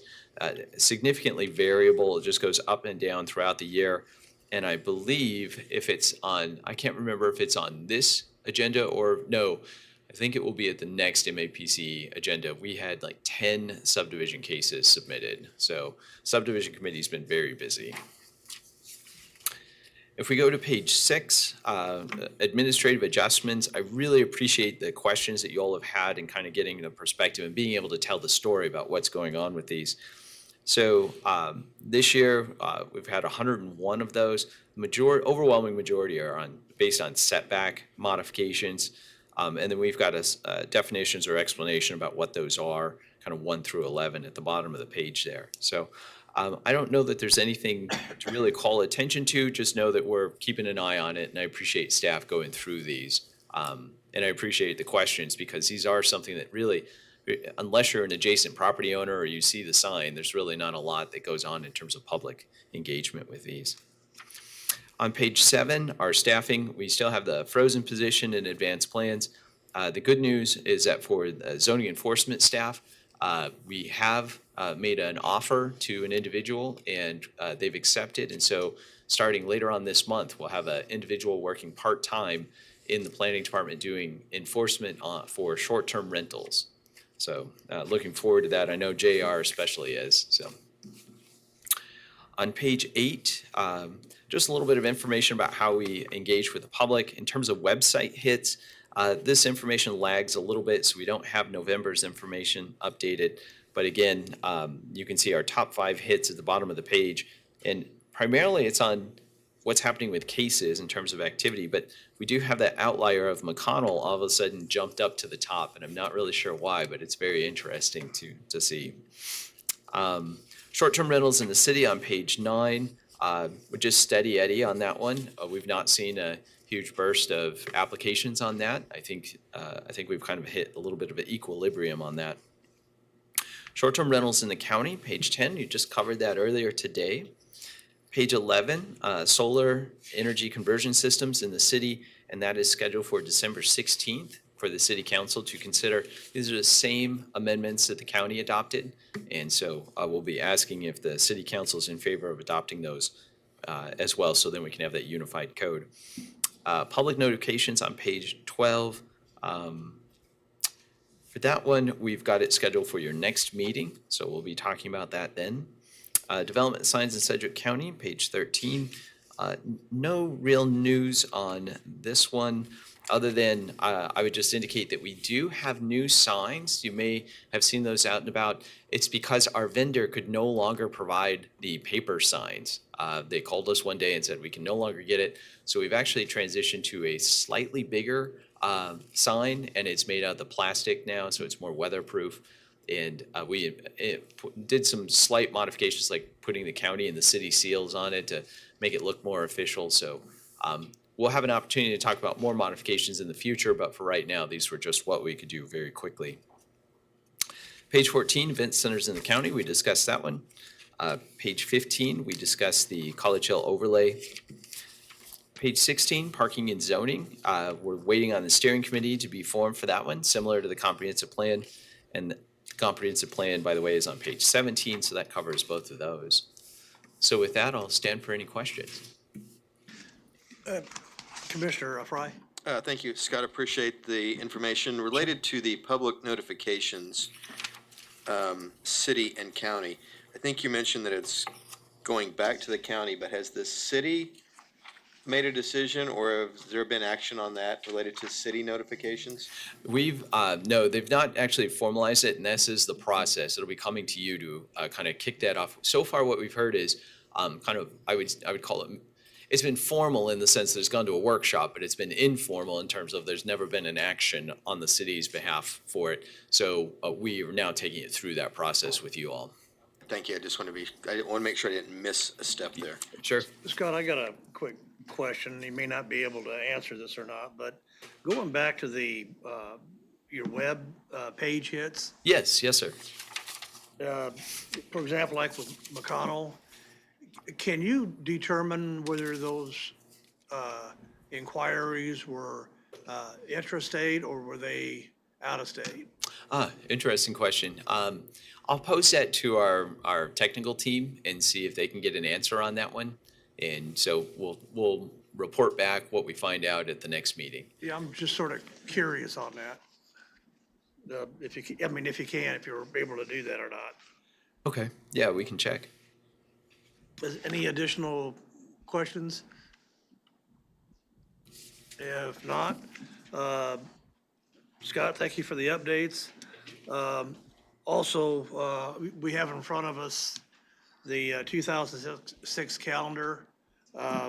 [SPEAKER 5] significantly variable. It just goes up and down throughout the year. And I believe if it's on, I can't remember if it's on this agenda or no, I think it will be at the next MAPC agenda. We had like 10 subdivision cases submitted. So subdivision committee's been very busy. If we go to page 6, administrative adjustments, I really appreciate the questions that you all have had and kind of getting the perspective and being able to tell the story about what's going on with these. So this year, we've had 101 of those. Overwhelming majority are based on setback modifications. And then we've got definitions or explanation about what those are, kind of 1 through 11 at the bottom of the page there. So I don't know that there's anything to really call attention to, just know that we're keeping an eye on it, and I appreciate staff going through these. And I appreciate the questions, because these are something that really, unless you're an adjacent property owner or you see the sign, there's really not a lot that goes on in terms of public engagement with these. On page 7, our staffing, we still have the frozen position in advanced plans. The good news is that for the zoning enforcement staff, we have made an offer to an individual and they've accepted. And so starting later on this month, we'll have an individual working part-time in the planning department doing enforcement for short-term rentals. So looking forward to that. I know JR especially is. So on page 8, just a little bit of information about how we engage with the public. In terms of website hits, this information lags a little bit, so we don't have November's information updated. But again, you can see our top 5 hits at the bottom of the page. And primarily it's on what's happening with cases in terms of activity. But we do have that outlier of McConnell all of a sudden jumped up to the top. And I'm not really sure why, but it's very interesting to see. Short-term rentals in the city on page 9. We're just steady Eddie on that one. We've not seen a huge burst of applications on that. I think we've kind of hit a little bit of an equilibrium on that. Short-term rentals in the county, page 10, you just covered that earlier today. Page 11, solar energy conversion systems in the city, and that is scheduled for December 16th for the city council to consider. These are the same amendments that the county adopted, and so we'll be asking if the city council is in favor of adopting those as well, so then we can have that unified code. Public notifications on page 12. For that one, we've got it scheduled for your next meeting, so we'll be talking about that then. Development signs in Sedgwick County, page 13. No real news on this one, other than I would just indicate that we do have new signs. You may have seen those out and about. It's because our vendor could no longer provide the paper signs. They called us one day and said we can no longer get it. So we've actually transitioned to a slightly bigger sign, and it's made out of the plastic now, so it's more weatherproof. And we did some slight modifications, like putting the county and the city seals on it to make it look more official. So we'll have an opportunity to talk about more modifications in the future, but for right now, these were just what we could do very quickly. Page 14, event centers in the county, we discussed that one. Page 15, we discussed the College Hill overlay. Page 16, parking and zoning. We're waiting on the steering committee to be formed for that one, similar to the comprehensive plan. And the comprehensive plan, by the way, is on page 17, so that covers both of those. So with that, I'll stand for any questions.
[SPEAKER 2] Commissioner Fry?
[SPEAKER 1] Thank you, Scott. Appreciate the information related to the public notifications, city and county. I think you mentioned that it's going back to the county, but has the city made a decision, or has there been action on that related to city notifications?
[SPEAKER 5] We've, no, they've not actually formalized it, and this is the process. It'll be coming to you to kind of kick that off. So far, what we've heard is kind of, I would call it, it's been formal in the sense that it's gone to a workshop, but it's been informal in terms of there's never been an action on the city's behalf for it. So we are now taking it through that process with you all.
[SPEAKER 1] Thank you. I just want to make sure I didn't miss a step there.
[SPEAKER 5] Sure.
[SPEAKER 2] Scott, I got a quick question. You may not be able to answer this or not, but going back to the your web page hits,
[SPEAKER 5] Yes, sir.
[SPEAKER 2] for example, like with McConnell, can you determine whether those inquiries were intrastate or were they out of state?
[SPEAKER 5] Interesting question. I'll post that to our technical team and see if they can get an answer on that one. And so we'll report back what we find out at the next meeting.
[SPEAKER 2] Yeah, I'm just sort of curious on that. If you if you're able to do that or not.
[SPEAKER 5] Okay. Yeah, we can check.
[SPEAKER 2] Any additional questions? If not, Scott, thank you for the updates. Also, we have in front of us the 2006 calendar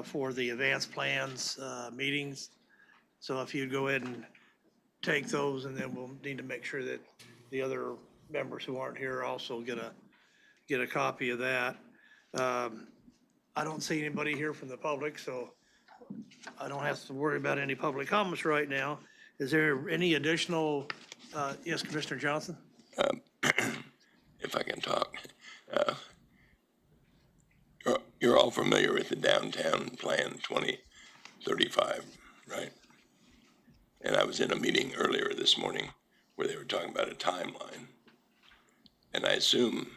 [SPEAKER 2] for the advanced plans meetings. So if you'd go ahead and take those, and then we'll need to make sure that the other members who aren't here also get a copy of that. I don't see anybody here from the public, so I don't have to worry about any public comments right now. Is there any additional, yes, Commissioner Johnson?
[SPEAKER 4] If I can talk. You're all all familiar with the downtown plan 2035, right? And I was in a meeting earlier this morning where they were talking about a timeline. And I assume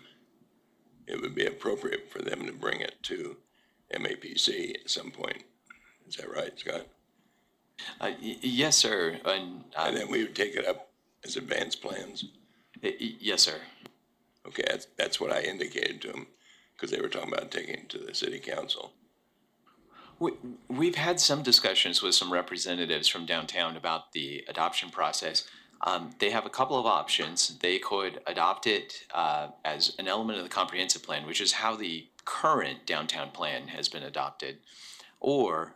[SPEAKER 4] it would be appropriate for them to bring it to MAPC at some point. Is that right, Scott?
[SPEAKER 5] Yes, sir. And
[SPEAKER 4] then we would take it up as advanced plans.
[SPEAKER 5] yes, sir.
[SPEAKER 4] Okay, that's what I indicated to them, because they were talking about taking it to the city council.
[SPEAKER 5] We've had some discussions with some representatives from downtown about the adoption process. They have a couple of options. They could adopt it as an element of the comprehensive plan, which is how the current downtown plan has been adopted. Or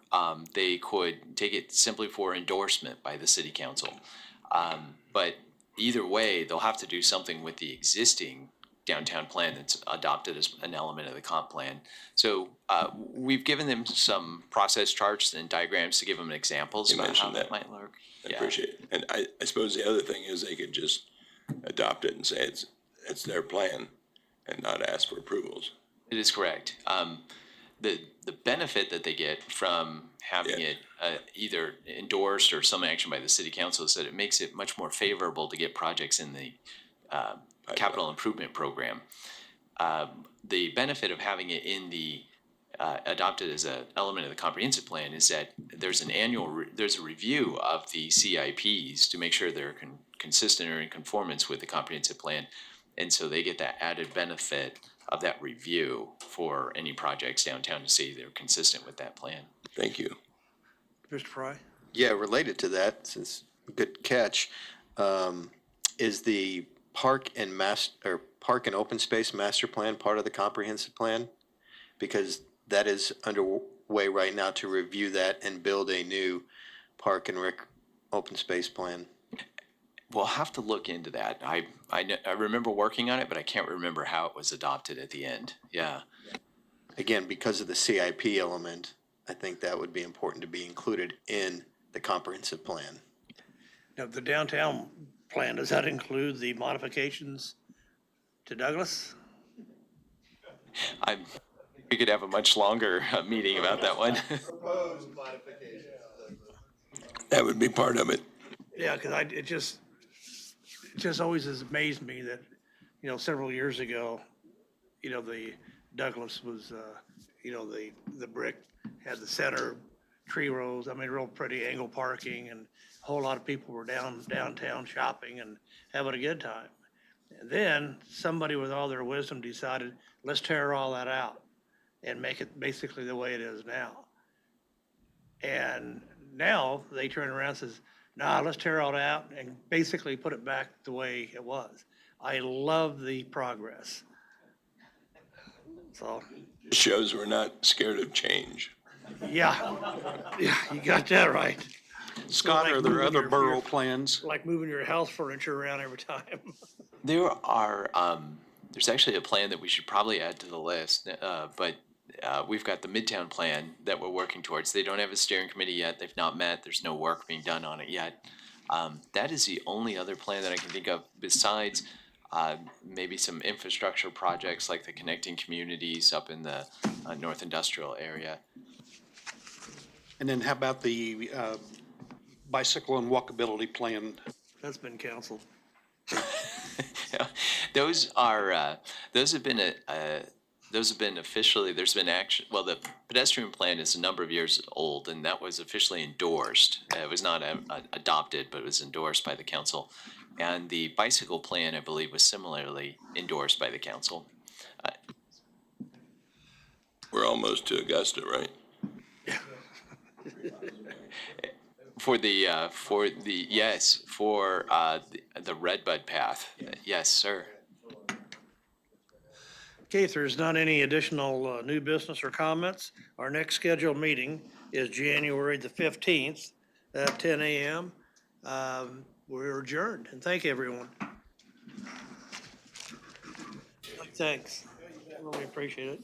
[SPEAKER 5] they could take it simply for endorsement by the city council. But either way, they'll have to do something with the existing downtown plan that's adopted as an element of the comp plan. So we've given them some process charts and diagrams to give them examples
[SPEAKER 4] You
[SPEAKER 5] about how
[SPEAKER 4] mentioned
[SPEAKER 5] that
[SPEAKER 4] that.
[SPEAKER 5] might look.
[SPEAKER 4] I appreciate it. And I suppose the other thing is they could just adopt it and say it's their plan and not ask for approvals.
[SPEAKER 5] It is correct. The benefit that they get from having
[SPEAKER 4] Yeah.
[SPEAKER 5] it either endorsed or some action by the city council is that it makes it much more favorable to get projects in the capital improvement program. The benefit of having it in the adopted as an element of the comprehensive plan is that there's an there's a review of the CIPs to make sure they're consistent or in conformance with the comprehensive plan. And so they get that added benefit of that review for any projects downtown to see they're consistent with that plan.
[SPEAKER 4] Thank you.
[SPEAKER 2] Mr. Fry?
[SPEAKER 1] Yeah, related to that, since good catch, is the park and open space master plan part of the comprehensive plan? Because that is underway right now to review that and build a new park and rec open space plan.
[SPEAKER 5] We'll have to look into that. I remember working on it, but I can't remember how it was adopted at the end. Yeah.
[SPEAKER 1] Again, because of the CIP element, I think that would be important to be included in the comprehensive plan.
[SPEAKER 2] Now, the downtown plan, does that include the modifications to Douglas?
[SPEAKER 5] We could have a much longer meeting about that one.
[SPEAKER 4] That would be part of it.
[SPEAKER 2] Yeah, because it just always has amazed me that, several years ago, the Douglas was, the brick had the center tree rows, real pretty angle parking, and a whole lot of people were downtown shopping and having a good time. And then somebody with all their wisdom decided, let's tear all that out and make it basically the way it is now. And now they turn around and says, nah, let's tear all that out and basically put it back the way it was. I love the progress. So,
[SPEAKER 4] It shows we're not scared of change.
[SPEAKER 2] yeah, you got that right.
[SPEAKER 8] Scott,
[SPEAKER 2] like
[SPEAKER 8] are there
[SPEAKER 2] moving
[SPEAKER 8] other
[SPEAKER 2] your-
[SPEAKER 8] borough plans?
[SPEAKER 2] Like moving your house furniture around every time.
[SPEAKER 5] There are, there's actually a plan that we should probably add to the list, but we've got the Midtown plan that we're working towards. They don't have a steering committee yet. They've not met. There's no work being done on it yet. That is the only other plan that I can think of besides maybe some infrastructure projects like the connecting communities up in the North Industrial area.
[SPEAKER 8] And then how about the bicycle and walkability plan?
[SPEAKER 2] That's been canceled.
[SPEAKER 5] Those have been officially, there's been action, well, the pedestrian plan is a number of years old, and that was officially endorsed. It was not adopted, but it was endorsed by the council. And the bicycle plan, I believe, was similarly endorsed by the council.
[SPEAKER 4] We're almost to Augusta, right?
[SPEAKER 5] For the Redbud path, yes, sir.
[SPEAKER 2] Okay, if there's not any additional new business or comments, our next scheduled meeting is January the 15th at 10 a.m. We're adjourned, and thank everyone. Thanks. Really appreciate it.